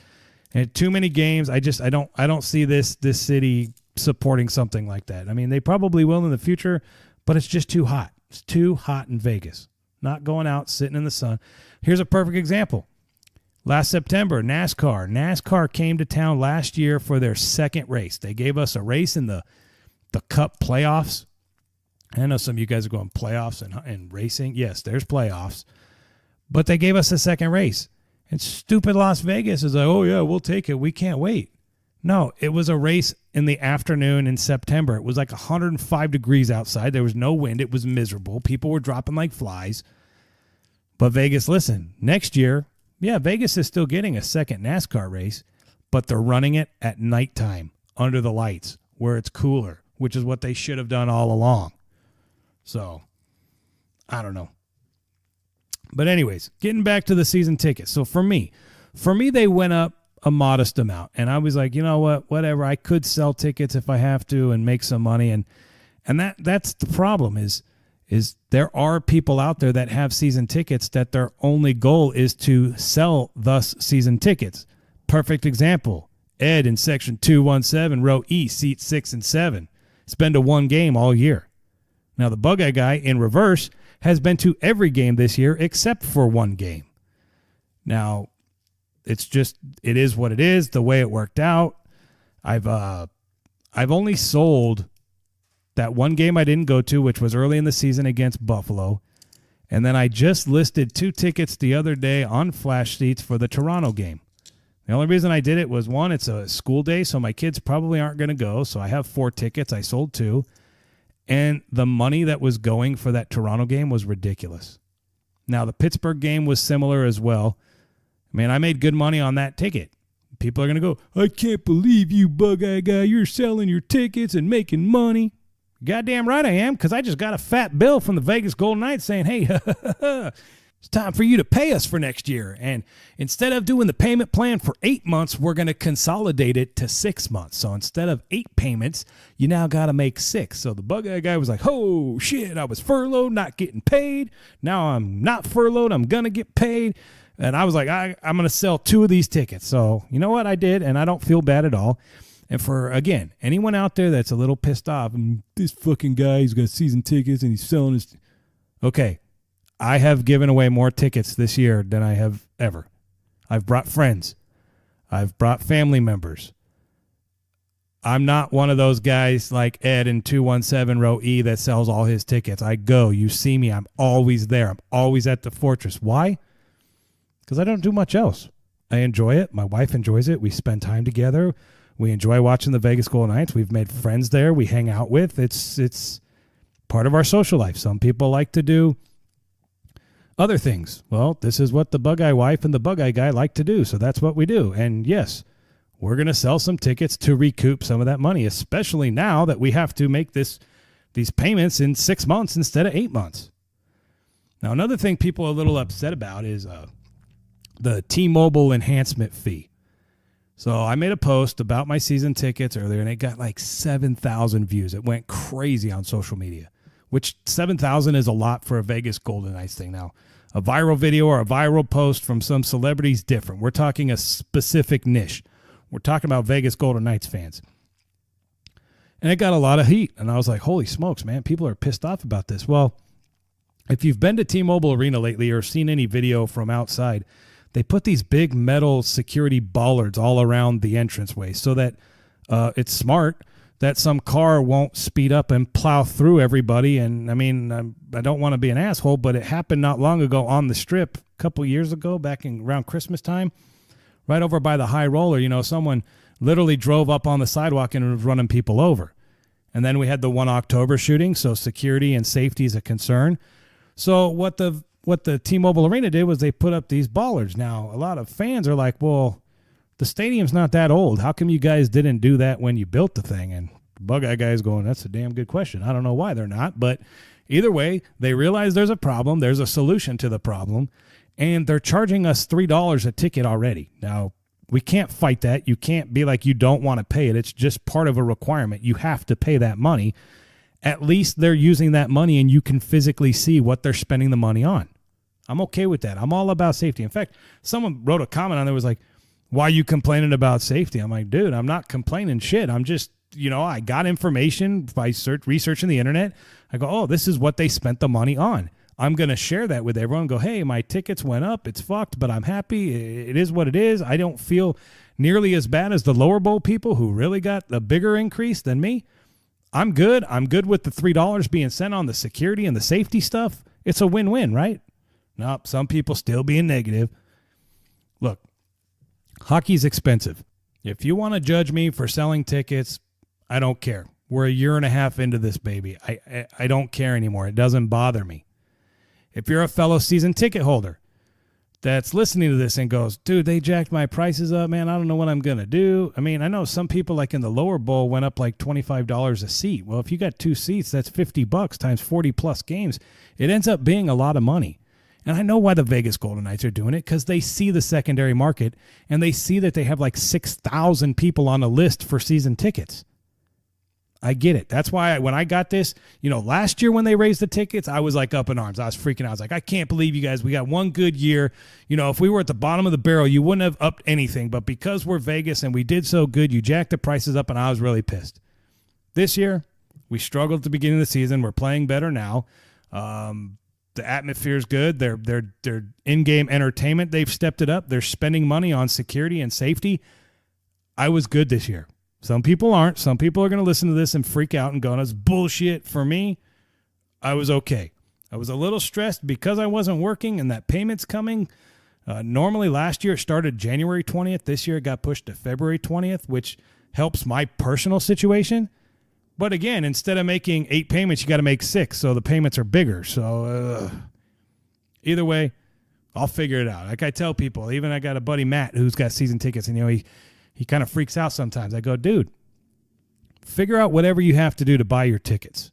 and too many games. I don't see this city supporting something like that. I mean, they probably will in the future, but it's just too hot. It's too hot in Vegas. Not going out, sitting in the sun. Here's a perfect example. Last September, NASCAR. NASCAR came to town last year for their second race. They gave us a race in the Cup playoffs. I know some of you guys are going playoffs and racing. Yes, there's playoffs. But they gave us a second race. And stupid Las Vegas is like, oh, yeah, we'll take it. We can't wait. No, it was a race in the afternoon in September. It was like 105 degrees outside. There was no wind. It was miserable. People were dropping like flies. But Vegas, listen, next year, yeah, Vegas is still getting a second NASCAR race, but they're running it at nighttime under the lights where it's cooler, which is what they should have done all along. So, I don't know. But anyways, getting back to the season tickets. So for me, they went up a modest amount. And I was like, you know what, whatever. I could sell tickets if I have to and make some money. And that's the problem is there are people out there that have season tickets that their only goal is to sell thus season tickets. Perfect example. Ed in section 217, row E, seats 6 and 7. It's been to one game all year. Now the Bug Eye Guy in reverse has been to every game this year except for one game. Now, it is what it is, the way it worked out. I've only sold that one game I didn't go to, which was early in the season against Buffalo. And then I just listed 2 tickets the other day on flash seats for the Toronto game. The only reason I did it was, one, it's a school day, so my kids probably aren't going to go. So I have 4 tickets. I sold 2. And the money that was going for that Toronto game was ridiculous. Now, the Pittsburgh game was similar as well. Man, I made good money on that ticket. People are going to go, I can't believe you, Bug Eye Guy. You're selling your tickets and making money. Goddamn right I am, because I just got a fat bill from the Vegas Golden Knights saying, hey, it's time for you to pay us for next year. And instead of doing the payment plan for 8 months, we're going to consolidate it to 6 months. So instead of 8 payments, you now got to make 6. So the Bug-Eye guy was like, oh, shit, I was furloughed, not getting paid. Now I'm not furloughed, I'm going to get paid. And I was like, I'm going to sell 2 of these tickets. So you know what I did, and I don't feel bad at all. And for, again, anyone out there that's a little pissed off, this fucking guy, he's got season tickets and he's selling his... Okay, I have given away more tickets this year than I have ever. I've brought friends. I've brought family members. I'm not one of those guys like Ed in 217 row E that sells all his tickets. I go. You see me. I'm always there. I'm always at the Fortress. Why? Because I don't do much else. I enjoy it. My wife enjoys it. We spend time together. We enjoy watching the Vegas Golden Knights. We've made friends there. We hang out with. It's part of our social life. Some people like to do other things. Well, this is what the Bug-Eye wife and the Bug-Eye guy like to do, so that's what we do. And yes, we're going to sell some tickets to recoup some of that money, especially now that we have to make these payments in 6 months instead of 8 months. Now, another thing people are a little upset about is the T-Mobile enhancement fee. So I made a post about my season tickets earlier, and it got like 7,000 views. It went crazy on social media, which 7,000 is a lot for a Vegas Golden Knights thing. Now, a viral video or a viral post from some celebrity is different. We're talking a specific niche. We're talking about Vegas Golden Knights fans. And it got a lot of heat, and I was like, holy smokes, man, people are pissed off about this. Well, if you've been to T-Mobile Arena lately or seen any video from outside, they put these big metal security bollards all around the entranceway so that it's smart that some car won't speed up and plow through everybody. And, I mean, I don't want to be an asshole, but it happened not long ago on the Strip, a couple years ago, back in around Christmas time, right over by the High Roller. You know, someone literally drove up on the sidewalk and was running people over. And then we had the 1 October shooting, so security and safety is a concern. So what the T-Mobile Arena did was they put up these bollards. Now, a lot of fans are like, well, the stadium's not that old. How come you guys didn't do that when you built the thing? And the Bug-Eye guy's going, that's a damn good question. I don't know why they're not. But either way, they realize there's a problem. There's a solution to the problem. And they're charging us $3 a ticket already. Now, we can't fight that. You can't be like you don't want to pay it. It's just part of a requirement. You have to pay that money. At least they're using that money and you can physically see what they're spending the money on. I'm okay with that. I'm all about safety. In fact, someone wrote a comment on there was like, why are you complaining about safety? I'm like, dude, I'm not complaining shit. I'm just, I got information by researching the internet. I go, oh, this is what they spent the money on. I'm going to share that with everyone. Go, hey, my tickets went up. It's fucked, but I'm happy. It is what it is. I don't feel nearly as bad as the lower bowl people who really got a bigger increase than me. I'm good. I'm good with the $3 being sent on the security and the safety stuff. It's a win-win, right? Nope, some people still being negative. Look, hockey's expensive. If you want to judge me for selling tickets, I don't care. We're a year and a half into this, baby. I don't care anymore. It doesn't bother me. If you're a fellow season ticket holder that's listening to this and goes, dude, they jacked my prices up, man. I don't know what I'm going to do. I mean, I know some people like in the lower bowl went up like $25 a seat. Well, if you got 2 seats, that's $50 times 40 plus games. It ends up being a lot of money. And I know why the Vegas Golden Knights are doing it, because they see the secondary market and they see that they have like 6,000 people on a list for season tickets. I get it. That's why when I got this, last year when they raised the tickets, I was like up in arms. I was freaking out. I was like, I can't believe you guys. We got one good year. If we were at the bottom of the barrel, you wouldn't have upped anything. But because we're Vegas and we did so good, you jacked the prices up and I was really pissed. This year, we struggled at the beginning of the season. We're playing better now. The atmosphere is good. Their in-game entertainment, they've stepped it up. They're spending money on security and safety. I was good this year. Some people aren't. Some people are going to listen to this and freak out and go, that's bullshit. For me, I was okay. I was a little stressed because I wasn't working and that payment's coming. Normally last year it started January 20th. This year it got pushed to February 20th, which helps my personal situation. But again, instead of making 8 payments, you got to make 6, so the payments are bigger. So either way, I'll figure it out. Like I tell people, even I got a buddy, Matt, who's got season tickets, and he kind of freaks out sometimes. I go, dude, figure out whatever you have to do to buy your tickets.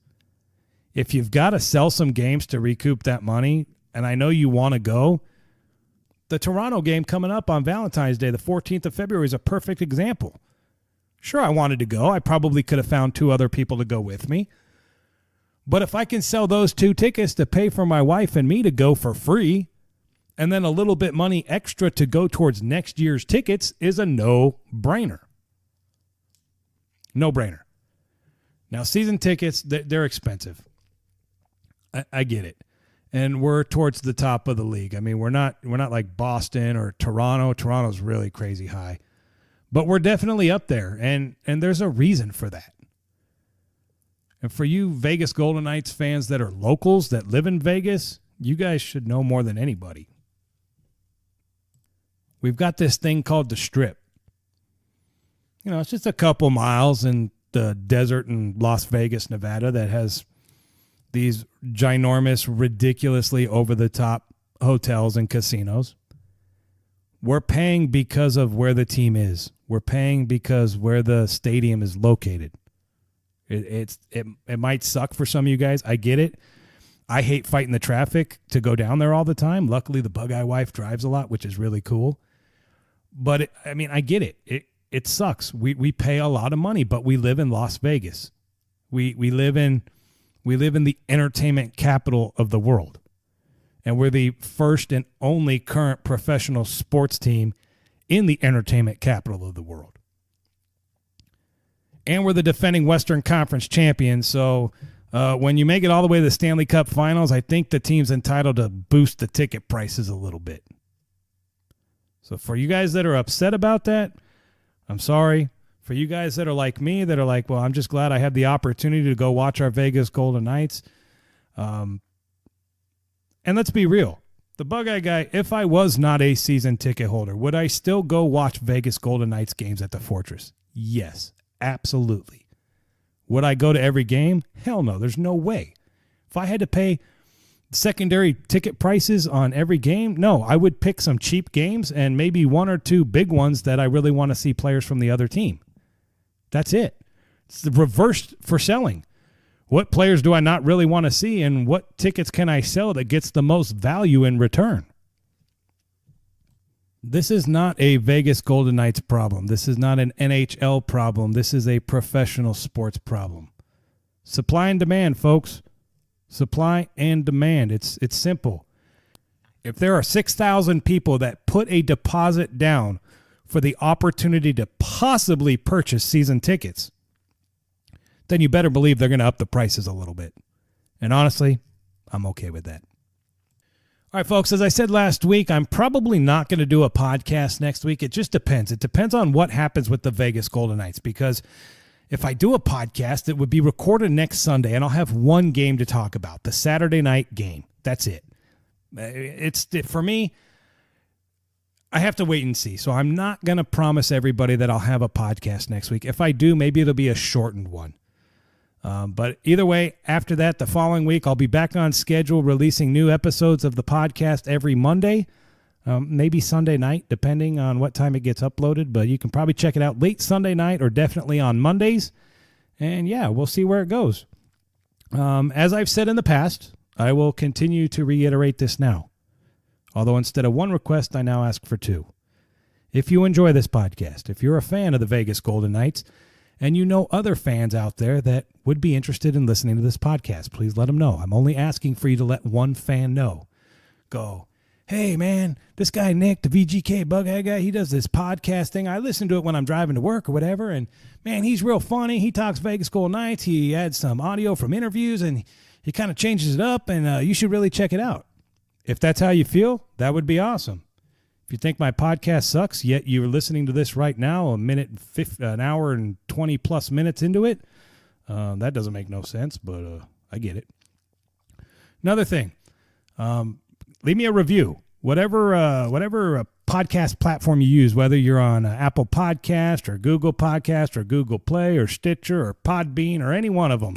If you've got to sell some games to recoup that money, and I know you want to go, the Toronto game coming up on Valentine's Day, the 14th of February, is a perfect example. Sure, I wanted to go. I probably could have found 2 other people to go with me. But if I can sell those 2 tickets to pay for my wife and me to go for free, and then a little bit money extra to go towards next year's tickets, is a no-brainer. No-brainer. Now, season tickets, they're expensive. I get it. And we're towards the top of the league. I mean, we're not like Boston or Toronto. Toronto's really crazy high. But we're definitely up there, and there's a reason for that. And for you Vegas Golden Knights fans that are locals, that live in Vegas, you guys should know more than anybody. We've got this thing called the Strip. You know, it's just a couple miles in the desert in Las Vegas, Nevada, that has these ginormous, ridiculously over-the-top hotels and casinos. We're paying because of where the team is. We're paying because where the stadium is located. It might suck for some of you guys. I get it. I hate fighting the traffic to go down there all the time. Luckily, the Bug-Eye wife drives a lot, which is really cool. But, I get it. It sucks. We pay a lot of money, but we live in Las Vegas. We live in the entertainment capital of the world. And we're the first and only current professional sports team in the entertainment capital of the world. And we're the defending Western Conference champions. So when you make it all the way to the Stanley Cup Finals, I think the team's entitled to boost the ticket prices a little bit. So for you guys that are upset about that, I'm sorry. For you guys that are like me, that are like, well, I'm just glad I had the opportunity to go watch our Vegas Golden Knights. And let's be real. The Bug-Eye Guy, if I was not a season ticket holder, would I still go watch Vegas Golden Knights games at the Fortress? Yes, absolutely. Would I go to every game? Hell no, there's no way. If I had to pay secondary ticket prices on every game, no, I would pick some cheap games and maybe 1 or 2 big ones that I really want to see players from the other team. That's it. It's the reverse for selling. What players do I not really want to see, and what tickets can I sell that gets the most value in return? This is not a Vegas Golden Knights problem. This is not an NHL problem. This is a professional sports problem. Supply and demand, folks. Supply and demand. It's simple. If there are 6,000 people that put a deposit down for the opportunity to possibly purchase season tickets, then you better believe they're going to up the prices a little bit. And honestly, I'm okay with that. All right, folks, as I said last week, I'm probably not going to do a podcast next week. It just depends. It depends on what happens with the Vegas Golden Knights, because if I do a podcast, it would be recorded next Sunday, and I'll have one game to talk about, the Saturday night game. That's it. For me, I have to wait and see. So I'm not going to promise everybody that I'll have a podcast next week. If I do, maybe it'll be a shortened one. But either way, after that, the following week, I'll be back on schedule releasing new episodes of the podcast every Monday, maybe Sunday night, depending on what time it gets uploaded. But you can probably check it out late Sunday night or definitely on Mondays. And yeah, we'll see where it goes. As I've said in the past, I will continue to reiterate this now. Although instead of 1 request, I now ask for 2. If you enjoy this podcast, if you're a fan of the Vegas Golden Knights, and you know other fans out there that would be interested in listening to this podcast, please let them know. I'm only asking for you to let one fan know. Go, hey, man, this guy Nick, the VGK Bug-Eye Guy, he does this podcast thing. I listen to it when I'm driving to work or whatever, and, man, he's real funny. He talks Vegas Golden Knights. He adds some audio from interviews, and he kind of changes it up, and you should really check it out. If that's how you feel, that would be awesome. If you think my podcast sucks, yet you're listening to this right now, an hour and 20 plus minutes into it, that doesn't make no sense, but I get it. Another thing, leave me a review. Whatever podcast platform you use, whether you're on Apple Podcast or Google Podcast or Google Play or Stitcher or Podbean or any one of them.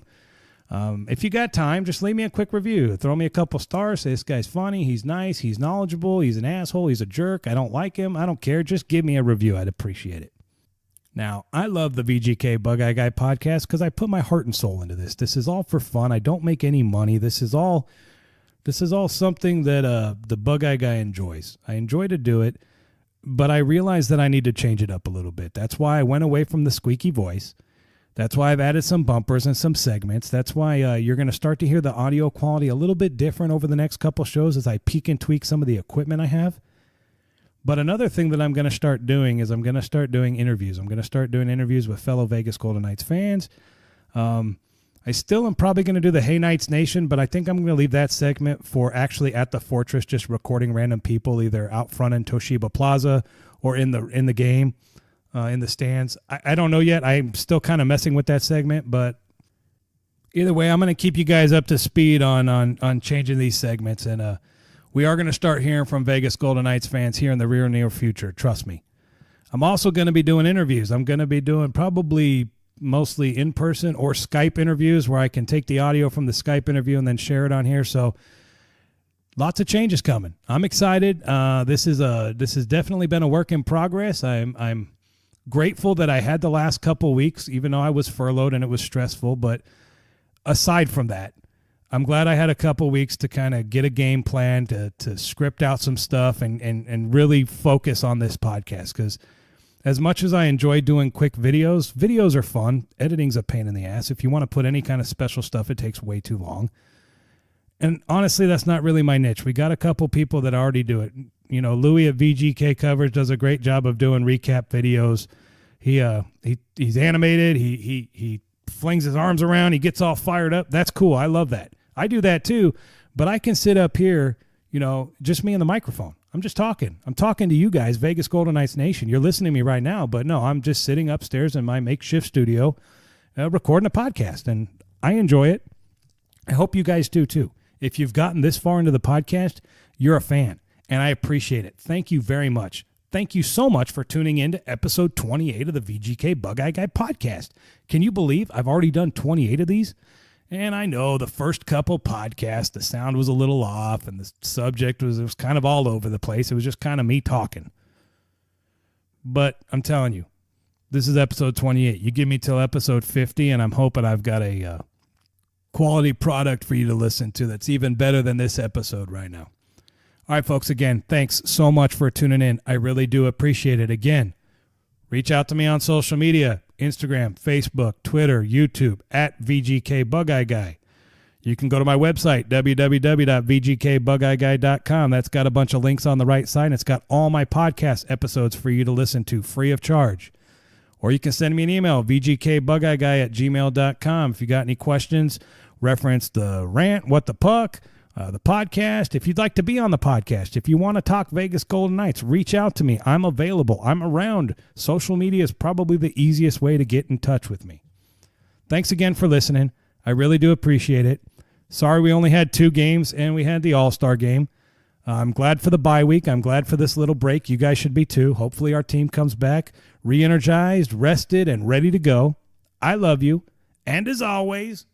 If you got time, just leave me a quick review. Throw me a couple stars. Say, this guy's funny. He's nice. He's knowledgeable. He's an asshole. He's a jerk. I don't like him. I don't care. Just give me a review. I'd appreciate it. Now, I love the VGK BugeyeGuy Guy podcast because I put my heart and soul into this. This is all for fun. I don't make any money. This is all something that the BugeyeGuy Guy enjoys. I enjoy to do it, but I realized that I need to change it up a little bit. That's why I went away from the squeaky voice. That's why I've added some bumpers and some segments. That's why you're going to start to hear the audio quality a little bit different over the next couple shows as I peek and tweak some of the equipment I have. But another thing that I'm going to start doing is I'm going to start doing interviews. I'm going to start doing interviews with fellow Vegas Golden Knights fans. I still am probably going to do the Hey Knights Nation, but I think I'm going to leave that segment for actually at the Fortress, just recording random people either out front in Toshiba Plaza or in the game, in the stands. I don't know yet. I'm still kind of messing with that segment, but either way, I'm going to keep you guys up to speed on changing these segments, and we are going to start hearing from Vegas Golden Knights fans here in the near future. Trust me. I'm also going to be doing interviews. I'm going to be doing probably mostly in-person or Skype interviews where I can take the audio from the Skype interview and then share it on here. So lots of changes coming. I'm excited. This has definitely been a work in progress. I'm grateful that I had the last couple weeks, even though I was furloughed and it was stressful. But aside from that, I'm glad I had a couple weeks to kind of get a game plan, to script out some stuff and really focus on this podcast. Because as much as I enjoy doing quick videos are fun. Editing's a pain in the ass. If you want to put any kind of special stuff, it takes way too long. And honestly, that's not really my niche. We got a couple people that already do it. You know, Louis at VGK Coverage does a great job of doing recap videos. He's animated. He flings his arms around. He gets all fired up. That's cool. I love that. I do that too, but I can sit up here, you know, just me and the microphone. I'm just talking. I'm talking to you guys, Vegas Golden Knights Nation. You're listening to me right now, but no, I'm just sitting upstairs in my makeshift studio recording a podcast, and I enjoy it. I hope you guys do too. If you've gotten this far into the podcast, you're a fan, and I appreciate it. Thank you very much. Thank you so much for tuning in to episode 28 of the VGK BugeyeGuy Guy Podcast. Can you believe I've already done 28 of these? And I know the first couple podcasts, the sound was a little off and the subject was kind of all over the place. It was just kind of me talking. But I'm telling you, this is episode 28. You give me till episode 50, and I'm hoping I've got a quality product for you to listen to that's even better than this episode right now. All right, folks, again, thanks so much for tuning in. I really do appreciate it. Again, reach out to me on social media. Instagram, Facebook, Twitter, YouTube, at VGK BugeyeGuy Guy. You can go to my website, www.vgkbugeyeguy.com. That's got a bunch of links on the right side, and it's got all my podcast episodes for you to listen to free of charge. Or you can send me an email, vgkbugeyeguy@gmail.com. If you got any questions, reference the Rant, What the Puck, the podcast. If you'd like to be on the podcast, if you want to talk Vegas Golden Knights, reach out to me. I'm available. I'm around. Social media is probably the easiest way to get in touch with me. Thanks again for listening. I really do appreciate it. Sorry we only had 2 games and we had the All-Star game. I'm glad for the bye week. I'm glad for this little break. You guys should be too. Hopefully our team comes back re-energized, rested, and ready to go. I love you. And as always,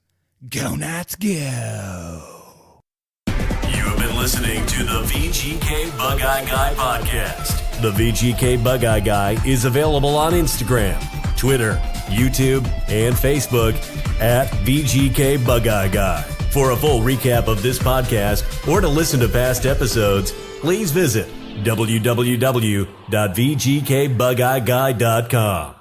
go Knights, go. Listening to the VGK BugeyeGuy Guy Podcast. The VGK BugeyeGuy Guy is available on Instagram, Twitter, YouTube, and Facebook at VGK BugeyeGuy Guy. For a full recap of this podcast or to listen to past episodes, please visit www.vgkbugeyeguy.com.